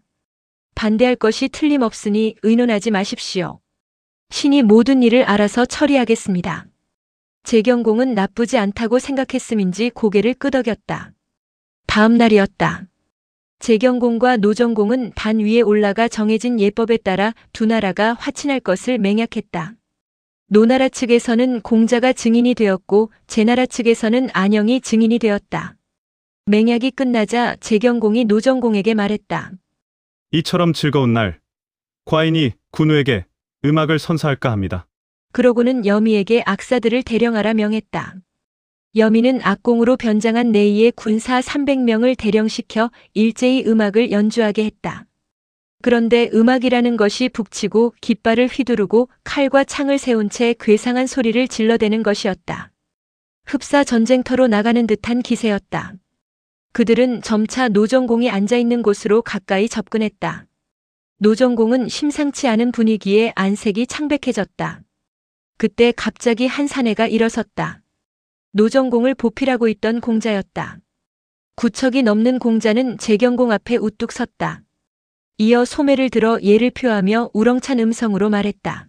반대할 것이 틀림없으니 의논하지 마십시오. 신이 모든 일을 알아서 처리하겠습니다. 제경공은 나쁘지 않다고 생각했음인지 고개를 끄덕였다. 다음 날이었다. 제경공과 노정공은 단 위에 올라가 정해진 예법에 따라 두 나라가 화친할 것을 맹약했다. 노나라 측에서는 공자가 증인이 되었고 제나라 측에서는 안영이 증인이 되었다. 맹약이 끝나자 제경공이 노정공에게 말했다. 이처럼 즐거운 날, 과인이 군우에게 음악을 선사할까 합니다. 그러고는 염이에게 악사들을 대령하라 명했다. 여민은 악공으로 변장한 내이의 군사 300명을 대령시켜 일제히 음악을 연주하게 했다. 그런데 음악이라는 것이 북치고 깃발을 휘두르고 칼과 창을 세운 채 괴상한 소리를 질러대는 것이었다. 흡사 전쟁터로 나가는 듯한 기세였다. 그들은 점차 노정공이 앉아있는 곳으로 가까이 접근했다. 노정공은 심상치 않은 분위기에 안색이 창백해졌다. 그때 갑자기 한 사내가 일어섰다. 노정공을 보필하고 있던 공자였다. 구척이 넘는 공자는 재경공 앞에 우뚝 섰다. 이어 소매를 들어 예를 표하며 우렁찬 음성으로 말했다.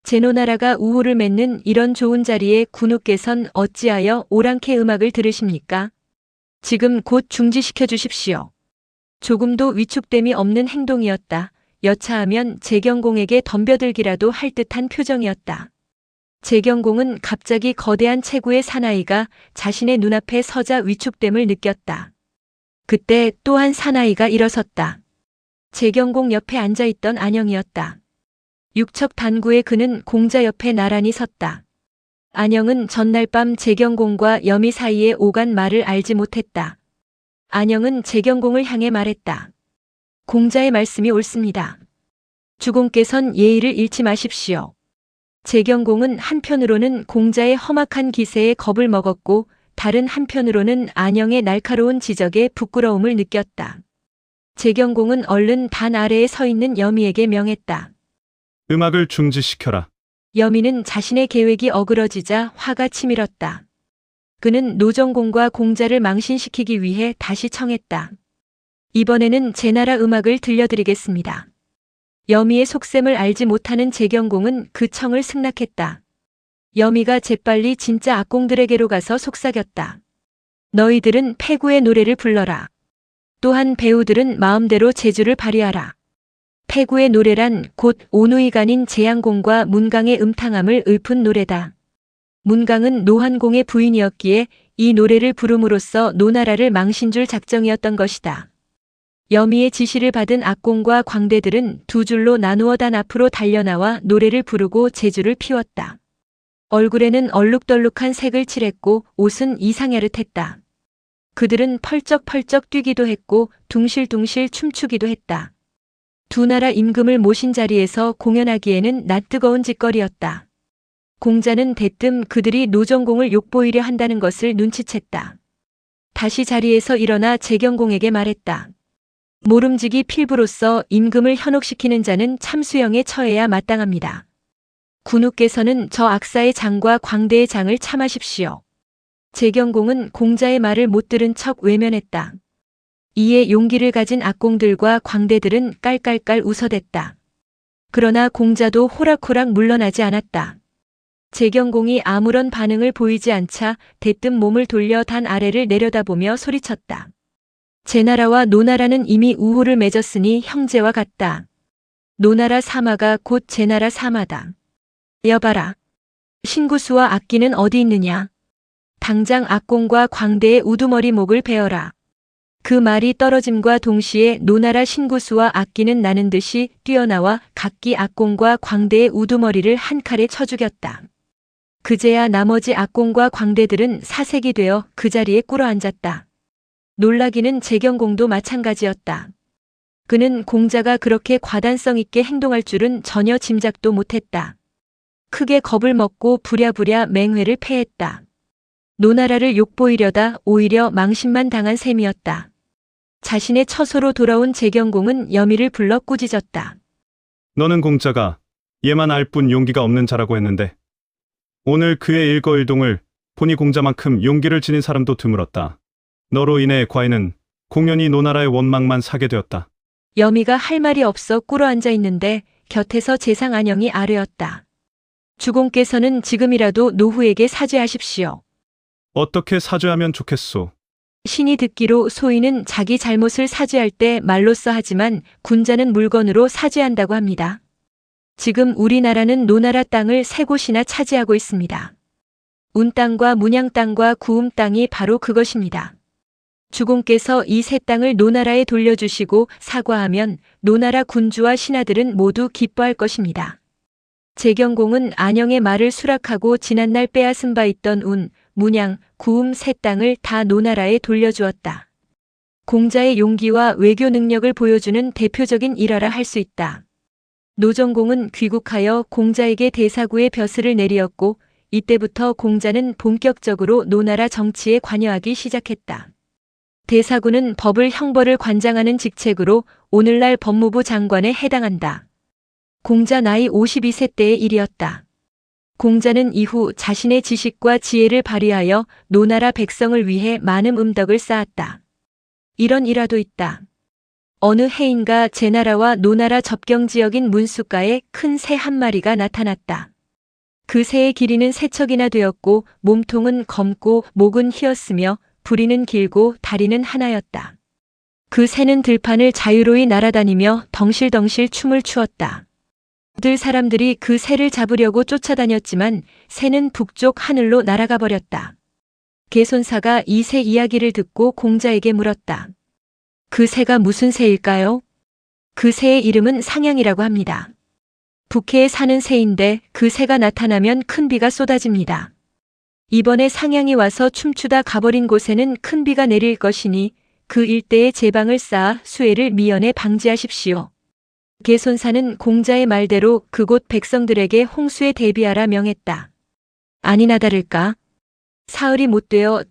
제노나라가 우호를 맺는 이런 좋은 자리에 군우께선 어찌하여 오랑캐 음악을 들으십니까? 지금 곧 중지시켜 주십시오. 조금도 위축됨이 없는 행동이었다. 여차하면 재경공에게 덤벼들기라도 할 듯한 표정이었다. 재경공은 갑자기 거대한 체구의 사나이가 자신의 눈앞에 서자 위축됨을 느꼈다. 그때 또 한 사나이가 일어섰다. 재경공 옆에 앉아있던 안영이었다. 육척 단구의 그는 공자 옆에 나란히 섰다. 안영은 전날 밤 재경공과 여미 사이에 오간 말을 알지 못했다. 안영은 재경공을 향해 말했다. 공자의 말씀이 옳습니다. 주공께선 예의를 잃지 마십시오. 재경공은 한편으로는 공자의 험악한 기세에 겁을 먹었고 다른 한편으로는 안영의 날카로운 지적에 부끄러움을 느꼈다. 재경공은 얼른 단 아래에 서 있는 여미에게 명했다. 음악을 중지시켜라. 여미는 자신의 계획이 어그러지자 화가 치밀었다. 그는 노정공과 공자를 망신시키기 위해 다시 청했다. 이번에는 제 나라 음악을 들려드리겠습니다. 여미의 속셈을 알지 못하는 재경공은 그 청을 승낙했다. 여미가 재빨리 진짜 악공들에게로 가서 속삭였다. 너희들은 패구의 노래를 불러라. 또한 배우들은 마음대로 재주를 발휘하라. 패구의 노래란 곧 오누이간인 재양공과 문강의 음탕함을 읊은 노래다. 문강은 노환공의 부인이었기에 이 노래를 부름으로써 노나라를 망신줄 작정이었던 것이다. 여미의 지시를 받은 악공과 광대들은 두 줄로 나누어 단 앞으로 달려나와 노래를 부르고 재주를 피웠다. 얼굴에는 얼룩덜룩한 색을 칠했고 옷은 이상야릇했다. 그들은 펄쩍펄쩍 뛰기도 했고 둥실둥실 춤추기도 했다. 두 나라 임금을 모신 자리에서 공연하기에는 낯뜨거운 짓거리였다. 공자는 대뜸 그들이 노정공을 욕보이려 한다는 것을 눈치챘다. 다시 자리에서 일어나 재경공에게 말했다. 모름지기 필부로서 임금을 현혹시키는 자는 참수형에 처해야 마땅합니다. 군우께서는 저 악사의 장과 광대의 장을 참하십시오. 재경공은 공자의 말을 못 들은 척 외면했다. 이에 용기를 가진 악공들과 광대들은 깔깔깔 웃어댔다. 그러나 공자도 호락호락 물러나지 않았다. 재경공이 아무런 반응을 보이지 않자 대뜸 몸을 돌려 단 아래를 내려다보며 소리쳤다. 제나라와 노나라는 이미 우호를 맺었으니 형제와 같다. 노나라 사마가 곧 제나라 사마다. 여봐라. 신구수와 악기는 어디 있느냐? 당장 악공과 광대의 우두머리 목을 베어라. 그 말이 떨어짐과 동시에 노나라 신구수와 악기는 나는 듯이 뛰어나와 각기 악공과 광대의 우두머리를 한 칼에 쳐 죽였다. 그제야 나머지 악공과 광대들은 사색이 되어 그 자리에 꿇어 앉았다. 놀라기는 재경공도 마찬가지였다. 그는 공자가 그렇게 과단성 있게 행동할 줄은 전혀 짐작도 못했다. 크게 겁을 먹고 부랴부랴 맹회를 패했다. 노나라를 욕보이려다 오히려 망신만 당한 셈이었다. 자신의 처소로 돌아온 재경공은 여미를 불러 꾸짖었다. 너는 공자가 얘만 알 뿐 용기가 없는 자라고 했는데 오늘 그의 일거일동을 보니 공자만큼 용기를 지닌 사람도 드물었다. 너로 인해 과인은 공연히 노나라의 원망만 사게 되었다. 여미가 할 말이 없어 꿇어 앉아 있는데 곁에서 재상 안영이 아뢰었다. 주공께서는 지금이라도 노후에게 사죄하십시오. 어떻게 사죄하면 좋겠소? 신이 듣기로 소인은 자기 잘못을 사죄할 때 말로써 하지만 군자는 물건으로 사죄한다고 합니다. 지금 우리나라는 노나라 땅을 세 곳이나 차지하고 있습니다. 운 땅과 문양 땅과 구움 땅이 바로 그것입니다. 주공께서 이 세 땅을 노나라에 돌려주시고 사과하면 노나라 군주와 신하들은 모두 기뻐할 것입니다. 재경공은 안영의 말을 수락하고 지난날 빼앗은 바 있던 운, 문양, 구음 세 땅을 다 노나라에 돌려주었다. 공자의 용기와 외교 능력을 보여주는 대표적인 일화라 할 수 있다. 노정공은 귀국하여 공자에게 대사구의 벼슬을 내리었고 이때부터 공자는 본격적으로 노나라 정치에 관여하기 시작했다. 대사구는 법을 형벌을 관장하는 직책으로 오늘날 법무부 장관에 해당한다. 공자 나이 52세 때의 일이었다. 공자는 이후 자신의 지식과 지혜를 발휘하여 노나라 백성을 위해 많은 음덕을 쌓았다. 이런 일화도 있다. 어느 해인가 제나라와 노나라 접경 지역인 문숫가에 큰 새 한 마리가 나타났다. 그 새의 길이는 3척이나 되었고 몸통은 검고 목은 희었으며 부리는 길고 다리는 하나였다. 그 새는 들판을 자유로이 날아다니며 덩실덩실 춤을 추었다. 들 사람들이 그 새를 잡으려고 쫓아다녔지만 새는 북쪽 하늘로 날아가 버렸다. 개손사가 이 새 이야기를 듣고 공자에게 물었다. 그 새가 무슨 새일까요? 그 새의 이름은 상양이라고 합니다. 북해에 사는 새인데 그 새가 나타나면 큰 비가 쏟아집니다. 이번에 상양이 와서 춤추다 가버린 곳에는 큰 비가 내릴 것이니 그 일대에 제방을 쌓아 수해를 미연에 방지하십시오. 개손사는 공자의 말대로 그곳 백성들에게 홍수에 대비하라 명했다. 아니나 다를까? 사흘이 못되어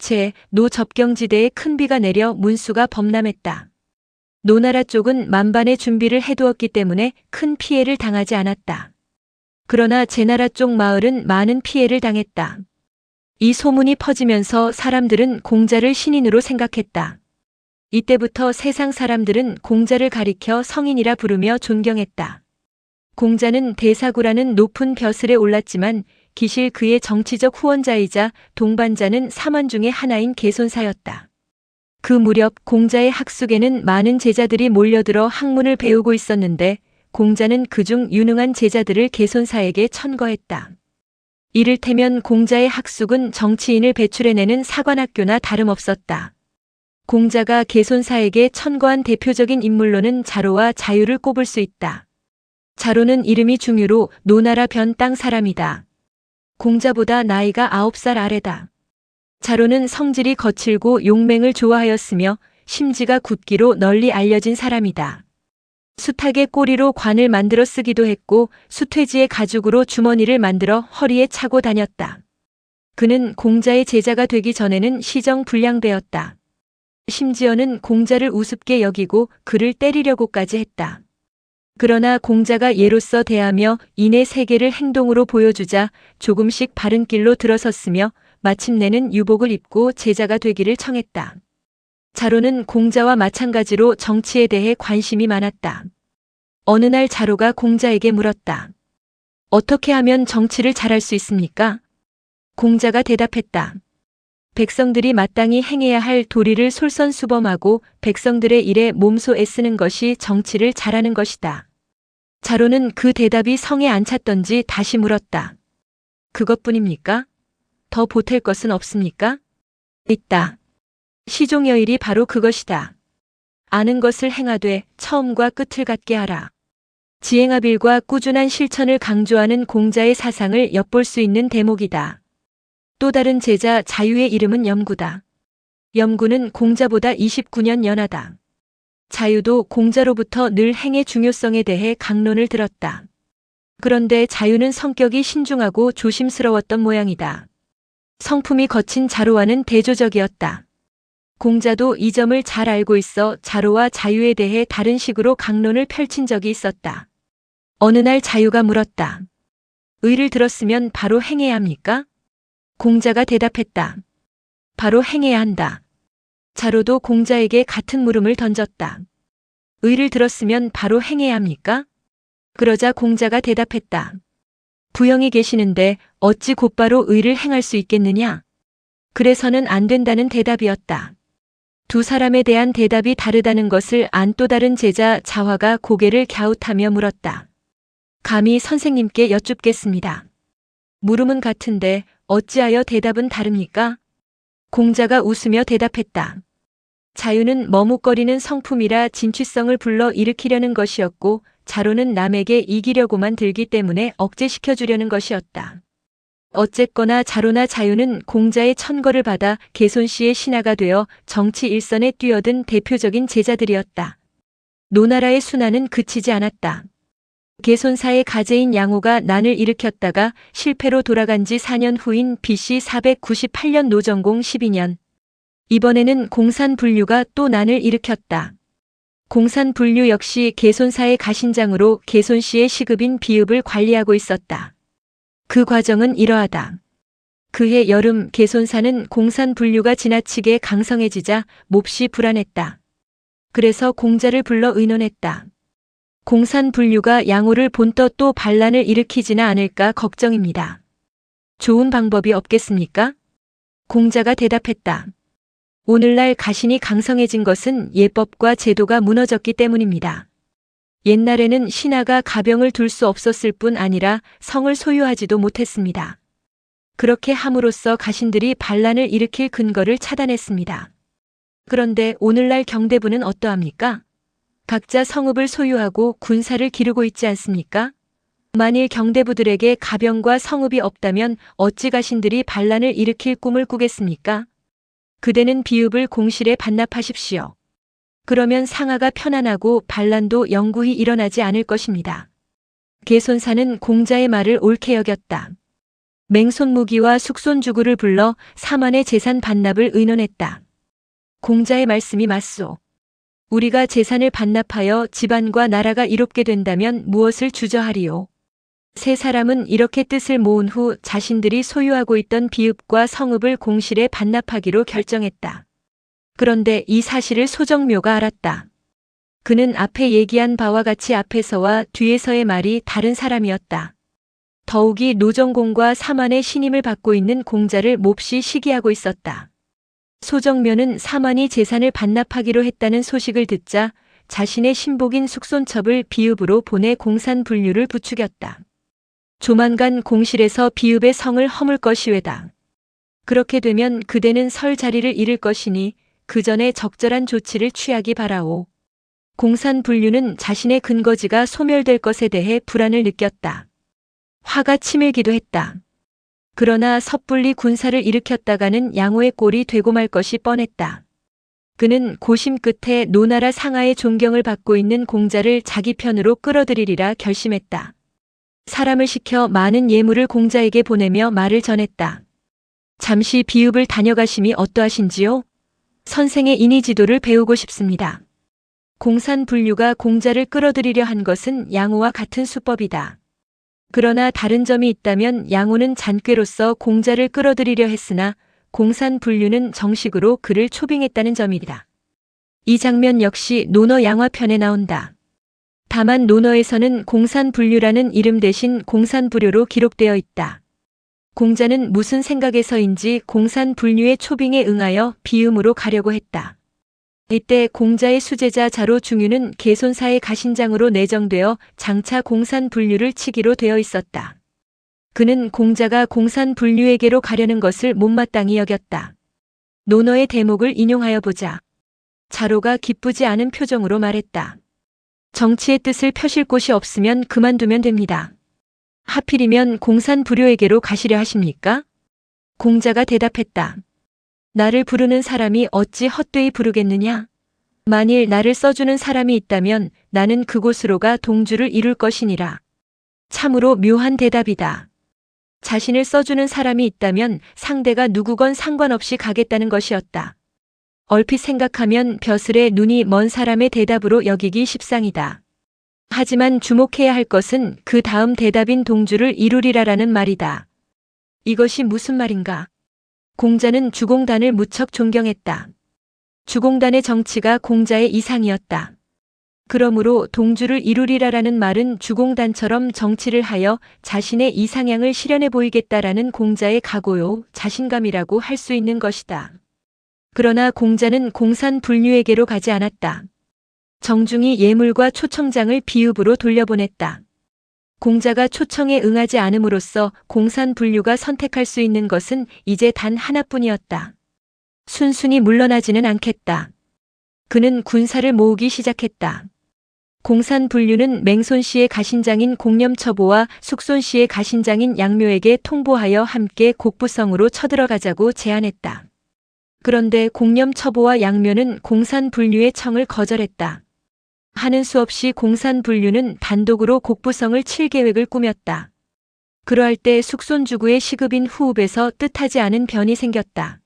노 접경지대에 큰 비가 내려 문수가 범람했다. 노나라 쪽은 만반의 준비를 해두었기 때문에 큰 피해를 당하지 않았다. 그러나 제나라 쪽 마을은 많은 피해를 당했다. 이 소문이 퍼지면서 사람들은 공자를 신인으로 생각했다. 이때부터 세상 사람들은 공자를 가리켜 성인이라 부르며 존경했다. 공자는 대사구라는 높은 벼슬에 올랐지만 기실 그의 정치적 후원자이자 동반자는 삼원 중의 하나인 개손사였다. 그 무렵 공자의 학숙에는 많은 제자들이 몰려들어 학문을 배우고 있었는데 공자는 그중 유능한 제자들을 개손사에게 천거했다. 이를테면 공자의 학숙은 정치인을 배출해내는 사관학교나 다름없었다. 공자가 개손사에게 천거한 대표적인 인물로는 자로와 자유를 꼽을 수 있다. 자로는 이름이 중유로 노나라 변 땅 사람이다. 공자보다 나이가 9살 아래다. 자로는 성질이 거칠고 용맹을 좋아하였으며 심지가 굳기로 널리 알려진 사람이다. 수탉의 꼬리로 관을 만들어 쓰기도 했고 수퇴지의 가죽으로 주머니를 만들어 허리에 차고 다녔다. 그는 공자의 제자가 되기 전에는 시정불량배였다. 심지어는 공자를 우습게 여기고 그를 때리려고까지 했다. 그러나 공자가 예로서 대하며 인의 세계를 행동으로 보여주자 조금씩 바른 길로 들어섰으며 마침내는 유복을 입고 제자가 되기를 청했다. 자로는 공자와 마찬가지로 정치에 대해 관심이 많았다. 어느 날 자로가 공자에게 물었다. 어떻게 하면 정치를 잘할 수 있습니까? 공자가 대답했다. 백성들이 마땅히 행해야 할 도리를 솔선수범하고 백성들의 일에 몸소 애쓰는 것이 정치를 잘하는 것이다. 자로는 그 대답이 성에 안 찼던지 다시 물었다. 그것뿐입니까? 더 보탤 것은 없습니까? 있다. 시종여일이 바로 그것이다. 아는 것을 행하되 처음과 끝을 같게 하라. 지행합일과 꾸준한 실천을 강조하는 공자의 사상을 엿볼 수 있는 대목이다. 또 다른 제자 자유의 이름은 염구다. 염구는 공자보다 29년 연하다. 자유도 공자로부터 늘 행의 중요성에 대해 강론을 들었다. 그런데 자유는 성격이 신중하고 조심스러웠던 모양이다. 성품이 거친 자로와는 대조적이었다. 공자도 이 점을 잘 알고 있어 자로와 자유에 대해 다른 식으로 강론을 펼친 적이 있었다. 어느 날 자유가 물었다. 의를 들었으면 바로 행해야 합니까? 공자가 대답했다. 바로 행해야 한다. 자로도 공자에게 같은 물음을 던졌다. 의를 들었으면 바로 행해야 합니까? 그러자 공자가 대답했다. 부형이 계시는데 어찌 곧바로 의를 행할 수 있겠느냐? 그래서는 안 된다는 대답이었다. 두 사람에 대한 대답이 다르다는 것을 안 또 다른 제자 자화가 고개를 갸웃하며 물었다. 감히 선생님께 여쭙겠습니다. 물음은 같은데 어찌하여 대답은 다릅니까? 공자가 웃으며 대답했다. 자유는 머뭇거리는 성품이라 진취성을 불러 일으키려는 것이었고 자로는 남에게 이기려고만 들기 때문에 억제시켜주려는 것이었다. 어쨌거나 자로나 자유는 공자의 천거를 받아 개손 씨의 신하가 되어 정치 일선에 뛰어든 대표적인 제자들이었다. 노나라의 순환은 그치지 않았다. 개손사의 가제인 양호가 난을 일으켰다가 실패로 돌아간 지 4년 후인 BC 498년 노정공 12년. 이번에는 공산분류가 또 난을 일으켰다. 공산분류 역시 개손사의 가신장으로 개손 씨의 시급인 비읍을 관리하고 있었다. 그 과정은 이러하다. 그해 여름 개손사는 공산분류가 지나치게 강성해지자 몹시 불안했다. 그래서 공자를 불러 의논했다. 공산분류가 양호를 본떠 또 반란을 일으키지는 않을까 걱정입니다. 좋은 방법이 없겠습니까? 공자가 대답했다. 오늘날 가신이 강성해진 것은 예법과 제도가 무너졌기 때문입니다. 옛날에는 신하가 가병을 둘 수 없었을 뿐 아니라 성을 소유하지도 못했습니다. 그렇게 함으로써 가신들이 반란을 일으킬 근거를 차단했습니다. 그런데 오늘날 경대부는 어떠합니까? 각자 성읍을 소유하고 군사를 기르고 있지 않습니까? 만일 경대부들에게 가병과 성읍이 없다면 어찌 가신들이 반란을 일으킬 꿈을 꾸겠습니까? 그대는 비읍을 공실에 반납하십시오. 그러면 상하가 편안하고 반란도 영구히 일어나지 않을 것입니다. 개손사는 공자의 말을 옳게 여겼다. 맹손무기와 숙손주구를 불러 사만의 재산 반납을 의논했다. 공자의 말씀이 맞소. 우리가 재산을 반납하여 집안과 나라가 이롭게 된다면 무엇을 주저하리요. 세 사람은 이렇게 뜻을 모은 후 자신들이 소유하고 있던 비읍과 성읍을 공실에 반납하기로 결정했다. 그런데 이 사실을 소정묘가 알았다. 그는 앞에 얘기한 바와 같이 앞에서와 뒤에서의 말이 다른 사람이었다. 더욱이 노정공과 사만의 신임을 받고 있는 공자를 몹시 시기하고 있었다. 소정묘는 사만이 재산을 반납하기로 했다는 소식을 듣자 자신의 신복인 숙손첩을 비읍으로 보내 공산분류를 부추겼다. 조만간 공실에서 비읍의 성을 허물 것이외다. 그렇게 되면 그대는 설 자리를 잃을 것이니 그 전에 적절한 조치를 취하기 바라오. 공산분류는 자신의 근거지가 소멸될 것에 대해 불안을 느꼈다. 화가 치밀기도 했다. 그러나 섣불리 군사를 일으켰다가는 양호의 꼴이 되고 말 것이 뻔했다. 그는 고심 끝에 노나라 상하의 존경을 받고 있는 공자를 자기 편으로 끌어들이리라 결심했다. 사람을 시켜 많은 예물을 공자에게 보내며 말을 전했다. 잠시 비읍을 다녀가심이 어떠하신지요? 선생의 인의지도를 배우고 싶습니다. 공산분류가 공자를 끌어들이려 한 것은 양호와 같은 수법이다. 그러나 다른 점이 있다면 양호는 잔꾀로서 공자를 끌어들이려 했으나 공산분류는 정식으로 그를 초빙했다는 점이다. 이 장면 역시 논어 양화편에 나온다. 다만 논어에서는 공산분류라는 이름 대신 공산불효로 기록되어 있다. 공자는 무슨 생각에서인지 공산분류의 초빙에 응하여 비음으로 가려고 했다. 이때 공자의 수제자 자로 중유는 개손사의 가신장으로 내정되어 장차 공산분류를 치기로 되어 있었다. 그는 공자가 공산분류에게로 가려는 것을 못마땅히 여겼다. 논어의 대목을 인용하여 보자. 자로가 기쁘지 않은 표정으로 말했다. 정치의 뜻을 펴실 곳이 없으면 그만두면 됩니다. 하필이면 공산불효에게로 가시려 하십니까? 공자가 대답했다. 나를 부르는 사람이 어찌 헛되이 부르겠느냐? 만일 나를 써주는 사람이 있다면 나는 그곳으로 가 동주를 이룰 것이니라. 참으로 묘한 대답이다. 자신을 써주는 사람이 있다면 상대가 누구건 상관없이 가겠다는 것이었다. 얼핏 생각하면 벼슬에 눈이 먼 사람의 대답으로 여기기 십상이다. 하지만 주목해야 할 것은 그 다음 대답인 동주를 이루리라라는 말이다. 이것이 무슨 말인가? 공자는 주공단을 무척 존경했다. 주공단의 정치가 공자의 이상이었다. 그러므로 동주를 이루리라라는 말은 주공단처럼 정치를 하여 자신의 이상향을 실현해 보이겠다라는 공자의 각오요, 자신감이라고 할 수 있는 것이다. 그러나 공자는 공산분류에게로 가지 않았다. 정중히 예물과 초청장을 비읍으로 돌려보냈다. 공자가 초청에 응하지 않음으로써 공산분류가 선택할 수 있는 것은 이제 단 하나뿐이었다. 순순히 물러나지는 않겠다. 그는 군사를 모으기 시작했다. 공산분류는 맹손 씨의 가신장인 공념처보와 숙손 씨의 가신장인 양묘에게 통보하여 함께 곡부성으로 쳐들어가자고 제안했다. 그런데 공념처보와 양묘는 공산분류의 청을 거절했다. 하는 수 없이 공산분류는 단독으로 곡부성을 칠 계획을 꾸몄다. 그러할 때 숙손주구의 시급인 후읍에서 뜻하지 않은 변이 생겼다.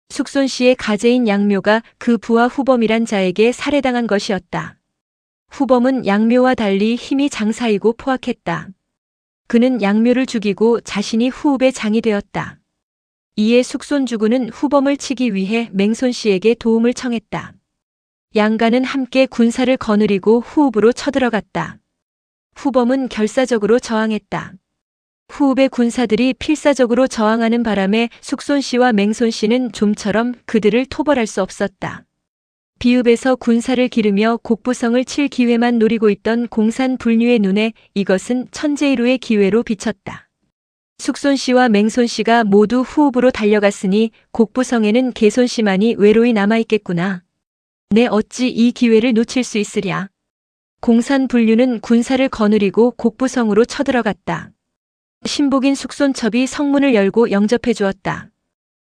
숙손 씨의 가제인 양묘가 그 부하 후범이란 자에게 살해당한 것이었다. 후범은 양묘와 달리 힘이 장사이고 포악했다. 그는 양묘를 죽이고 자신이 후읍의 장이 되었다. 이에 숙손주구는 후범을 치기 위해 맹손 씨에게 도움을 청했다. 양가는 함께 군사를 거느리고 후읍으로 쳐들어갔다. 후범은 결사적으로 저항했다. 후읍의 군사들이 필사적으로 저항하는 바람에 숙손 씨와 맹손 씨는 좀처럼 그들을 토벌할 수 없었다. 비읍에서 군사를 기르며 곡부성을 칠 기회만 노리고 있던 공산불류의 눈에 이것은 천재일우의 기회로 비쳤다. 숙손 씨와 맹손 씨가 모두 후읍으로 달려갔으니 곡부성에는 개손 씨만이 외로이 남아있겠구나. 내 어찌 이 기회를 놓칠 수 있으랴. 공산불류는 군사를 거느리고 곡부성으로 쳐들어갔다. 신복인 숙손첩이 성문을 열고 영접해 주었다.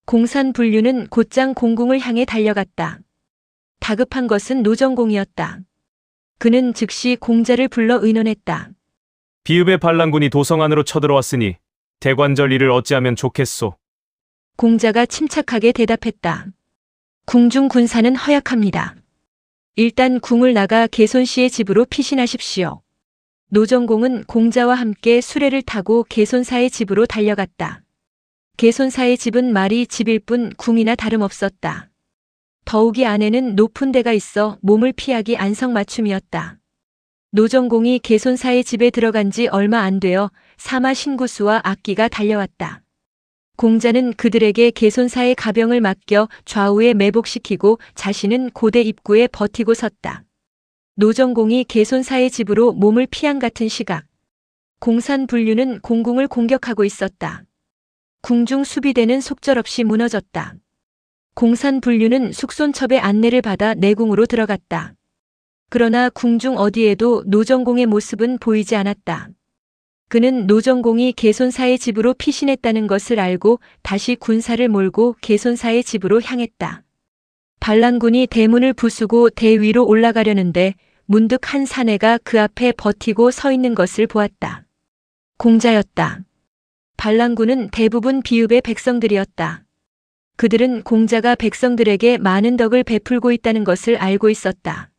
공산불류는 곧장 공궁을 향해 달려갔다. 다급한 것은 노정공이었다. 그는 즉시 공자를 불러 의논했다. 비읍의 반란군이 도성 안으로 쳐들어왔으니 대관절 일을 어찌하면 좋겠소. 공자가 침착하게 대답했다. 궁중 군사는 허약합니다. 일단 궁을 나가 개손 씨의 집으로 피신하십시오. 노정공은 공자와 함께 수레를 타고 개손사의 집으로 달려갔다. 개손사의 집은 말이 집일 뿐 궁이나 다름없었다. 더욱이 안에는 높은 데가 있어 몸을 피하기 안성맞춤이었다. 노정공이 개손사의 집에 들어간 지 얼마 안 되어 사마 신구수와 악기가 달려왔다. 공자는 그들에게 개손사의 가병을 맡겨 좌우에 매복시키고 자신은 고대 입구에 버티고 섰다. 노정공이 개손사의 집으로 몸을 피한 같은 시각. 공산불류는 공궁을 공격하고 있었다. 궁중 수비대는 속절없이 무너졌다. 공산불류는 숙손첩의 안내를 받아 내궁으로 들어갔다. 그러나 궁중 어디에도 노정공의 모습은 보이지 않았다. 그는 노정공이 개손사의 집으로 피신했다는 것을 알고 다시 군사를 몰고 개손사의 집으로 향했다. 반란군이 대문을 부수고 대 위로 올라가려는데 문득 한 사내가 그 앞에 버티고 서 있는 것을 보았다. 공자였다. 반란군은 대부분 비읍의 백성들이었다. 그들은 공자가 백성들에게 많은 덕을 베풀고 있다는 것을 알고 있었다.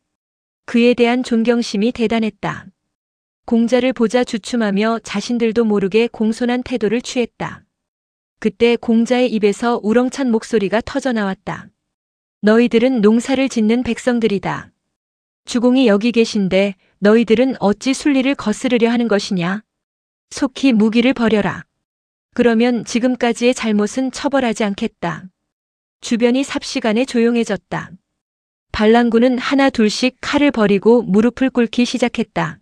그에 대한 존경심이 대단했다. 공자를 보자 주춤하며 자신들도 모르게 공손한 태도를 취했다. 그때 공자의 입에서 우렁찬 목소리가 터져나왔다. 너희들은 농사를 짓는 백성들이다. 주공이 여기 계신데 너희들은 어찌 순리를 거스르려 하는 것이냐? 속히 무기를 버려라. 그러면 지금까지의 잘못은 처벌하지 않겠다. 주변이 삽시간에 조용해졌다. 반란군은 하나 둘씩 칼을 버리고 무릎을 꿇기 시작했다.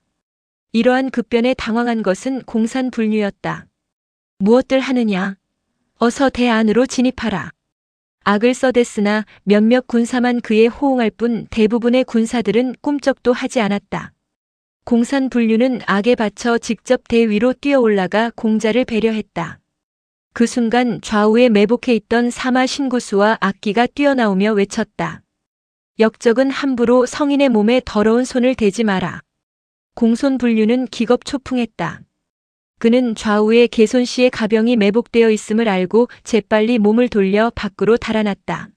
이러한 급변에 당황한 것은 공산불류였다. 무엇들 하느냐? 어서 대 안으로 진입하라. 악을 써댔으나 몇몇 군사만 그에 호응할 뿐 대부분의 군사들은 꿈쩍도 하지 않았다. 공산불류는 악에 받쳐 직접 대 위로 뛰어 올라가 공자를 배려했다. 그 순간 좌우에 매복해 있던 사마 신구수와 악기가 뛰어나오며 외쳤다. 역적은 함부로 성인의 몸에 더러운 손을 대지 마라. 공손불류는 기겁초풍했다. 그는 좌우에 개손 씨의 가병이 매복되어 있음을 알고 재빨리 몸을 돌려 밖으로 달아났다.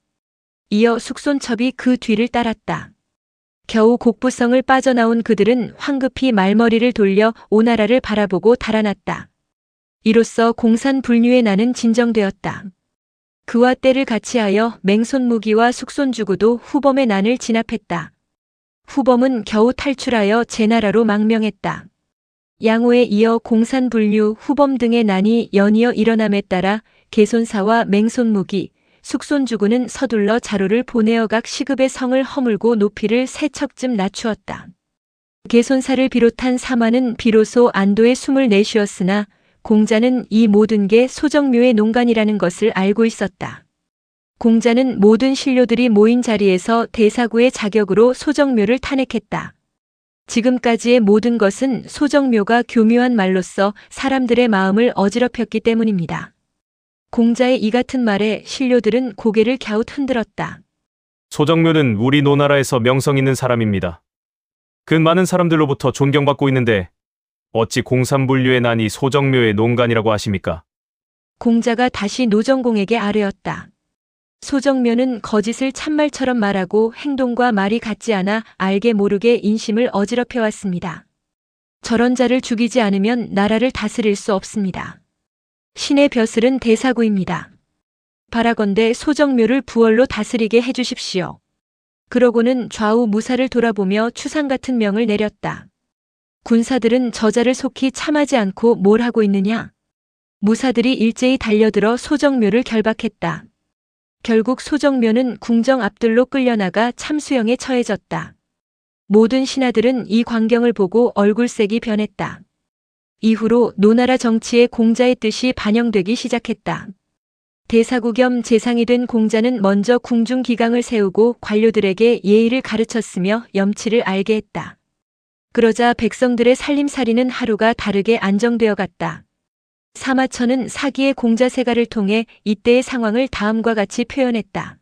이어 숙손첩이 그 뒤를 따랐다. 겨우 곡부성을 빠져나온 그들은 황급히 말머리를 돌려 오나라를 바라보고 달아났다. 이로써 공산불류의 난은 진정되었다. 그와 때를 같이하여 맹손무기와 숙손주구도 후범의 난을 진압했다. 후범은 겨우 탈출하여 제나라로 망명했다. 양호에 이어 공산불류, 후범 등의 난이 연이어 일어남에 따라 개손사와 맹손무기, 숙손주구는 서둘러 자루를 보내어 각 시급의 성을 허물고 높이를 세 척쯤 낮추었다. 개손사를 비롯한 사마는 비로소 안도의 숨을 내쉬었으나 공자는 이 모든 게 소정묘의 농간이라는 것을 알고 있었다. 공자는 모든 신료들이 모인 자리에서 대사구의 자격으로 소정묘를 탄핵했다. 지금까지의 모든 것은 소정묘가 교묘한 말로써 사람들의 마음을 어지럽혔기 때문입니다. 공자의 이 같은 말에 신료들은 고개를 갸웃 흔들었다. 소정묘는 우리 노나라에서 명성 있는 사람입니다. 그 많은 사람들로부터 존경받고 있는데 어찌 공산분류의 난이 소정묘의 농간이라고 하십니까? 공자가 다시 노정공에게 아뢰었다. 소정묘는 거짓을 참말처럼 말하고 행동과 말이 같지 않아 알게 모르게 인심을 어지럽혀왔습니다. 저런 자를 죽이지 않으면 나라를 다스릴 수 없습니다. 신의 벼슬은 대사구입니다. 바라건대 소정묘를 부월로 다스리게 해주십시오. 그러고는 좌우 무사를 돌아보며 추상 같은 명을 내렸다. 군사들은 저자를 속히 참하지 않고 뭘 하고 있느냐? 무사들이 일제히 달려들어 소정묘를 결박했다. 결국 소정묘는 궁정 앞들로 끌려나가 참수형에 처해졌다. 모든 신하들은 이 광경을 보고 얼굴색이 변했다. 이후로 노나라 정치에 공자의 뜻이 반영되기 시작했다. 대사구 겸 재상이 된 공자는 먼저 궁중 기강을 세우고 관료들에게 예의를 가르쳤으며 염치를 알게 했다. 그러자 백성들의 살림살이는 하루가 다르게 안정되어 갔다. 사마천은 사기의 공자세가를 통해 이때의 상황을 다음과 같이 표현했다.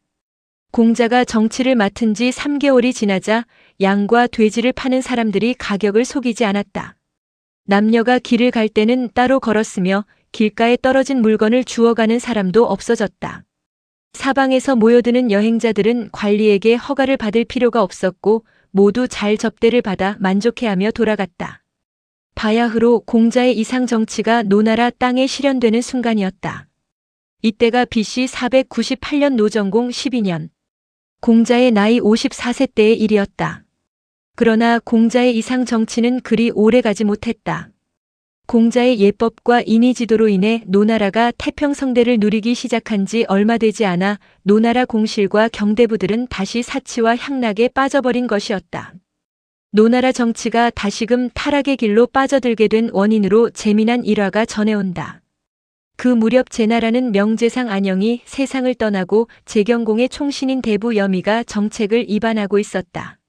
공자가 정치를 맡은 지 3개월이 지나자 양과 돼지를 파는 사람들이 가격을 속이지 않았다. 남녀가 길을 갈 때는 따로 걸었으며 길가에 떨어진 물건을 주워가는 사람도 없어졌다. 사방에서 모여드는 여행자들은 관리에게 허가를 받을 필요가 없었고 모두 잘 접대를 받아 만족해하며 돌아갔다. 바야흐로 공자의 이상 정치가 노나라 땅에 실현되는 순간이었다. 이때가 BC 498년 노정공 12년. 공자의 나이 54세 때의 일이었다. 그러나 공자의 이상 정치는 그리 오래 가지 못했다. 공자의 예법과 인의지도로 인해 노나라가 태평성대를 누리기 시작한 지 얼마 되지 않아 노나라 공실과 경대부들은 다시 사치와 향락에 빠져버린 것이었다. 노나라 정치가 다시금 타락의 길로 빠져들게 된 원인으로 재미난 일화가 전해온다. 그 무렵 제나라는 명제상 안영이 세상을 떠나고 재경공의 총신인 대부 여미가 정책을 이반하고 있었다.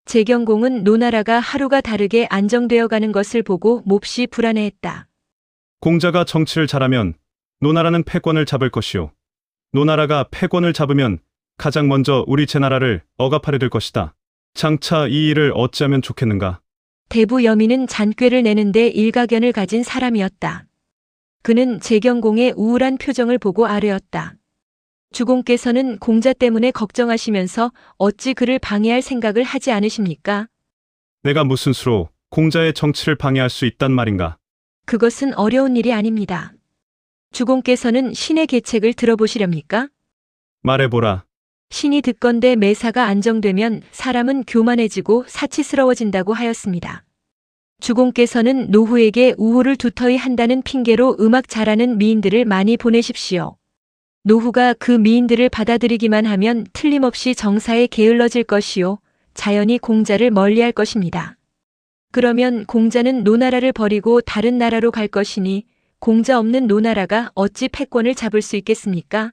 재경공은 노나라가 하루가 다르게 안정되어 가는 것을 보고 몹시 불안해했다. 공자가 정치를 잘하면 노나라는 패권을 잡을 것이요. 노나라가 패권을 잡으면 가장 먼저 우리 제나라를 억압하려 될 것이다. 장차 이 일을 어찌하면 좋겠는가? 대부 여미는 잔꾀를 내는데 일가견을 가진 사람이었다. 그는 재경공의 우울한 표정을 보고 아뢰었다. 주공께서는 공자 때문에 걱정하시면서 어찌 그를 방해할 생각을 하지 않으십니까? 내가 무슨 수로 공자의 정치를 방해할 수 있단 말인가? 그것은 어려운 일이 아닙니다. 주공께서는 신의 계책을 들어보시렵니까? 말해보라. 신이 듣건대 매사가 안정되면 사람은 교만해지고 사치스러워진다고 하였습니다. 주공께서는 노후에게 우호를 두터이 한다는 핑계로 음악 잘하는 미인들을 많이 보내십시오. 노후가 그 미인들을 받아들이기만 하면 틀림없이 정사에 게을러질 것이요. 자연히 공자를 멀리할 것입니다. 그러면 공자는 노나라를 버리고 다른 나라로 갈 것이니 공자 없는 노나라가 어찌 패권을 잡을 수 있겠습니까?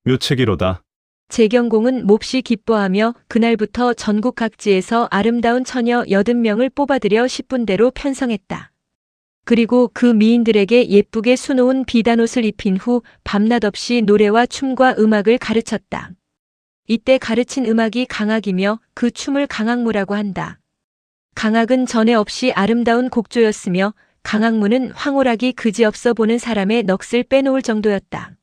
묘책이로다. 재경공은 몹시 기뻐하며 그날부터 전국 각지에서 아름다운 처녀 80명을 뽑아들여 10분대로 편성했다. 그리고 그 미인들에게 예쁘게 수놓은 비단옷을 입힌 후 밤낮 없이 노래와 춤과 음악을 가르쳤다. 이때 가르친 음악이 강악이며 그 춤을 강악무라고 한다. 강악은 전에 없이 아름다운 곡조였으며 강악무는 황홀하기 그지없어 보는 사람의 넋을 빼놓을 정도였다.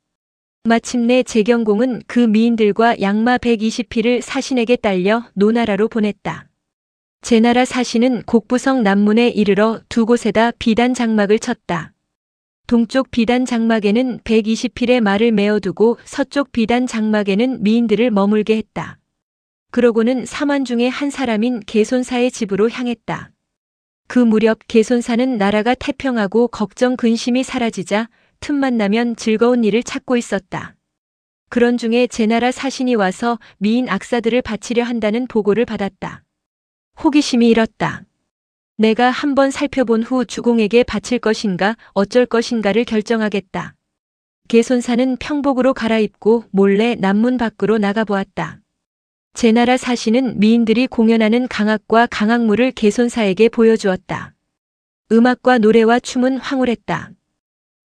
마침내 재경공은 그 미인들과 양마 120匹를 사신에게 딸려 노나라로 보냈다. 제나라 사신은 곡부성 남문에 이르러 두 곳에다 비단 장막을 쳤다. 동쪽 비단 장막에는 120匹의 말을 메어두고 서쪽 비단 장막에는 미인들을 머물게 했다. 그러고는 사만 중에 한 사람인 개손사의 집으로 향했다. 그 무렵 개손사는 나라가 태평하고 걱정 근심이 사라지자 틈만 나면 즐거운 일을 찾고 있었다. 그런 중에 제나라 사신이 와서 미인 악사들을 바치려 한다는 보고를 받았다. 호기심이 일었다. 내가 한번 살펴본 후 주공에게 바칠 것인가 어쩔 것인가를 결정하겠다. 개손사는 평복으로 갈아입고 몰래 남문 밖으로 나가보았다. 제나라 사신은 미인들이 공연하는 강악과 강악무를 개손사에게 보여주었다. 음악과 노래와 춤은 황홀했다.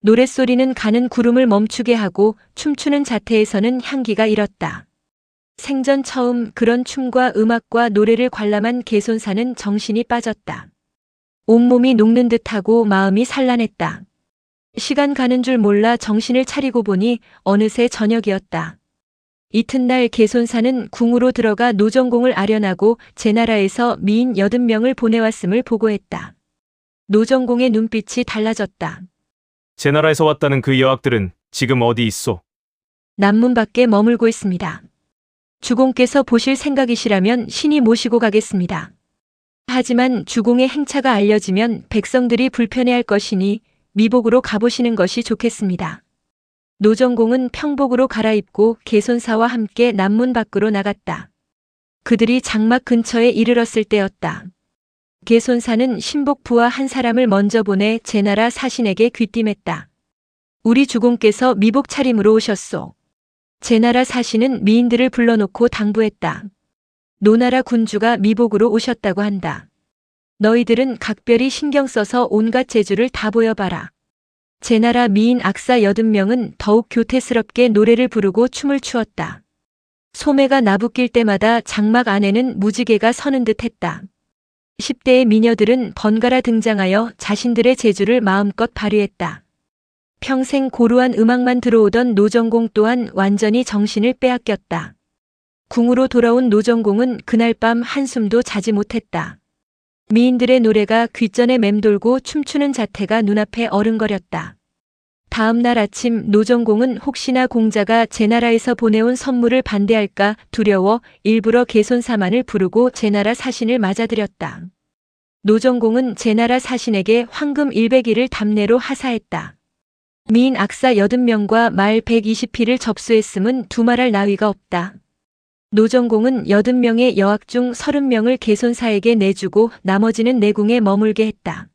노랫소리는 가는 구름을 멈추게 하고 춤추는 자태에서는 향기가 일었다. 생전 처음 그런 춤과 음악과 노래를 관람한 개손사는 정신이 빠졌다. 온몸이 녹는 듯하고 마음이 산란했다. 시간 가는 줄 몰라 정신을 차리고 보니 어느새 저녁이었다. 이튿날 개손사는 궁으로 들어가 노정공을 아련하고 제나라에서 미인 80명을 보내왔음을 보고했다. 노정공의 눈빛이 달라졌다. 제나라에서 왔다는 그 여학들은 지금 어디 있소? 남문 밖에 머물고 있습니다. 주공께서 보실 생각이시라면 신이 모시고 가겠습니다. 하지만 주공의 행차가 알려지면 백성들이 불편해할 것이니 미복으로 가보시는 것이 좋겠습니다. 노정공은 평복으로 갈아입고 개손사와 함께 남문 밖으로 나갔다. 그들이 장막 근처에 이르렀을 때였다. 개손사는 신복부와 한 사람을 먼저 보내 제나라 사신에게 귀띔했다. 우리 주공께서 미복 차림으로 오셨소. 제나라 사신은 미인들을 불러놓고 당부했다. 노나라 군주가 미복으로 오셨다고 한다. 너희들은 각별히 신경 써서 온갖 재주를 다 보여봐라. 제나라 미인 악사 80명은 더욱 교태스럽게 노래를 부르고 춤을 추었다. 소매가 나부낄 때마다 장막 안에는 무지개가 서는 듯 했다. 10대의 미녀들은 번갈아 등장하여 자신들의 재주를 마음껏 발휘했다. 평생 고루한 음악만 들어오던 노정공 또한 완전히 정신을 빼앗겼다. 궁으로 돌아온 노정공은 그날 밤 한숨도 자지 못했다. 미인들의 노래가 귓전에 맴돌고 춤추는 자태가 눈앞에 어른거렸다. 다음 날 아침 노정공은 혹시나 공자가 제나라에서 보내온 선물을 반대할까 두려워 일부러 개손사만을 부르고 제나라 사신을 맞아들였다. 노정공은 제나라 사신에게 황금 100일을 답례로 하사했다. 미인 악사 80명과 말 120匹를 접수했음은 두말할 나위가 없다. 노정공은 80명의 여학 중 30명을 개손사에게 내주고 나머지는 내궁에 머물게 했다.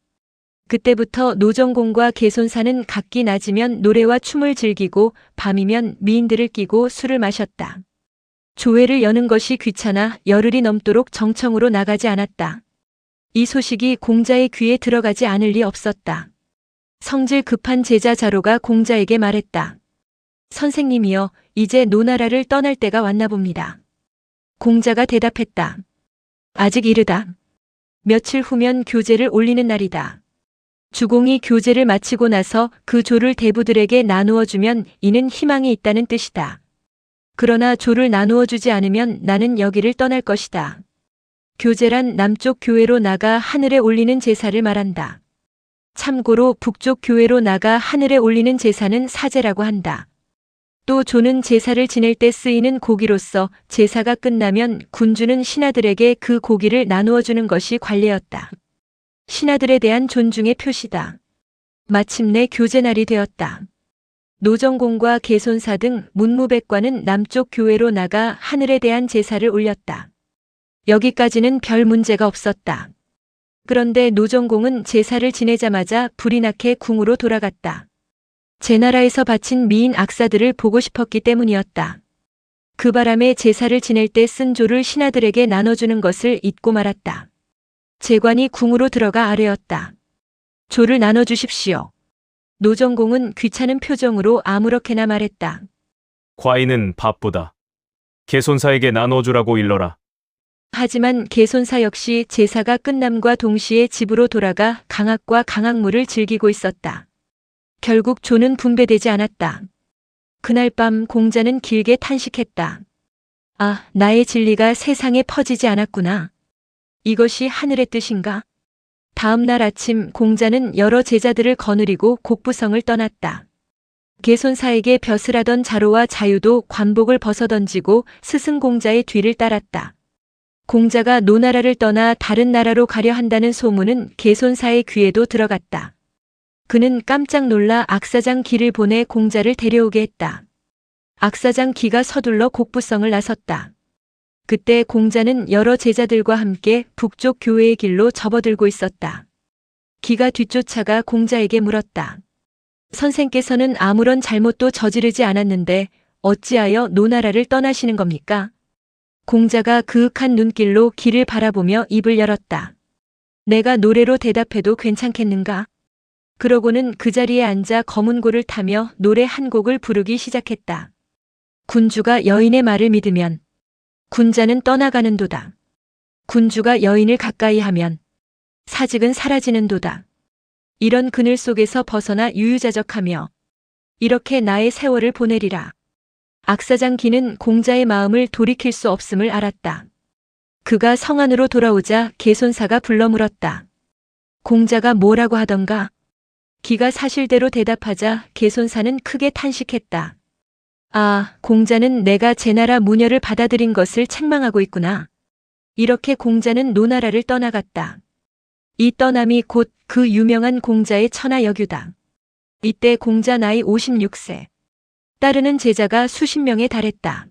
그때부터 노정공과 개손사는 각기 낮이면 노래와 춤을 즐기고 밤이면 미인들을 끼고 술을 마셨다. 조회를 여는 것이 귀찮아 열흘이 넘도록 정청으로 나가지 않았다. 이 소식이 공자의 귀에 들어가지 않을 리 없었다. 성질 급한 제자 자로가 공자에게 말했다. 선생님이여, 이제 노나라를 떠날 때가 왔나 봅니다. 공자가 대답했다. 아직 이르다. 며칠 후면 교제를 올리는 날이다. 주공이 교제를 마치고 나서 그 조를 대부들에게 나누어 주면 이는 희망이 있다는 뜻이다. 그러나 조를 나누어 주지 않으면 나는 여기를 떠날 것이다. 교제란 남쪽 교회로 나가 하늘에 올리는 제사를 말한다. 참고로 북쪽 교회로 나가 하늘에 올리는 제사는 사제라고 한다. 또 조는 제사를 지낼 때 쓰이는 고기로서 제사가 끝나면 군주는 신하들에게 그 고기를 나누어 주는 것이 관례였다. 신하들에 대한 존중의 표시다. 마침내 교제날이 되었다. 노정공과 개손사 등 문무백관은 남쪽 교회로 나가 하늘에 대한 제사를 올렸다. 여기까지는 별 문제가 없었다. 그런데 노정공은 제사를 지내자마자 불이 나게 궁으로 돌아갔다. 제나라에서 바친 미인 악사들을 보고 싶었기 때문이었다. 그 바람에 제사를 지낼 때 쓴 조를 신하들에게 나눠주는 것을 잊고 말았다. 제관이 궁으로 들어가 아뢰었다. 조를 나눠주십시오. 노정공은 귀찮은 표정으로 아무렇게나 말했다. 과인은 바쁘다. 개손사에게 나눠주라고 일러라. 하지만 개손사 역시 제사가 끝남과 동시에 집으로 돌아가 강악과 강악무를 즐기고 있었다. 결국 조는 분배되지 않았다. 그날 밤 공자는 길게 탄식했다. 아, 나의 진리가 세상에 퍼지지 않았구나. 이것이 하늘의 뜻인가? 다음 날 아침 공자는 여러 제자들을 거느리고 곡부성을 떠났다. 개손사에게 벼슬 하던 자로와 자유도 관복을 벗어던지고 스승 공자의 뒤를 따랐다. 공자가 노나라를 떠나 다른 나라로 가려 한다는 소문은 개손사의 귀에도 들어갔다. 그는 깜짝 놀라 악사장 기를 보내 공자를 데려오게 했다. 악사장 기가 서둘러 곡부성을 나섰다. 그때 공자는 여러 제자들과 함께 북쪽 교회의 길로 접어들고 있었다. 기가 뒤쫓아가 공자에게 물었다. 선생께서는 아무런 잘못도 저지르지 않았는데 어찌하여 노나라를 떠나시는 겁니까? 공자가 그윽한 눈길로 길을 바라보며 입을 열었다. 내가 노래로 대답해도 괜찮겠는가? 그러고는 그 자리에 앉아 검은고를 타며 노래 한 곡을 부르기 시작했다. 군주가 여인의 말을 믿으면 군자는 떠나가는도다. 군주가 여인을 가까이 하면 사직은 사라지는도다. 이런 그늘 속에서 벗어나 유유자적하며 이렇게 나의 세월을 보내리라. 악사장 기는 공자의 마음을 돌이킬 수 없음을 알았다. 그가 성 안으로 돌아오자 개손사가 불러 물었다. 공자가 뭐라고 하던가? 기가 사실대로 대답하자 개손사는 크게 탄식했다. 아, 공자는 내가 제 나라 무녀를 받아들인 것을 책망하고 있구나. 이렇게 공자는 노나라를 떠나갔다. 이 떠남이 곧 그 유명한 공자의 천하 여규다. 이때 공자 나이 56세. 따르는 제자가 수십 명에 달했다.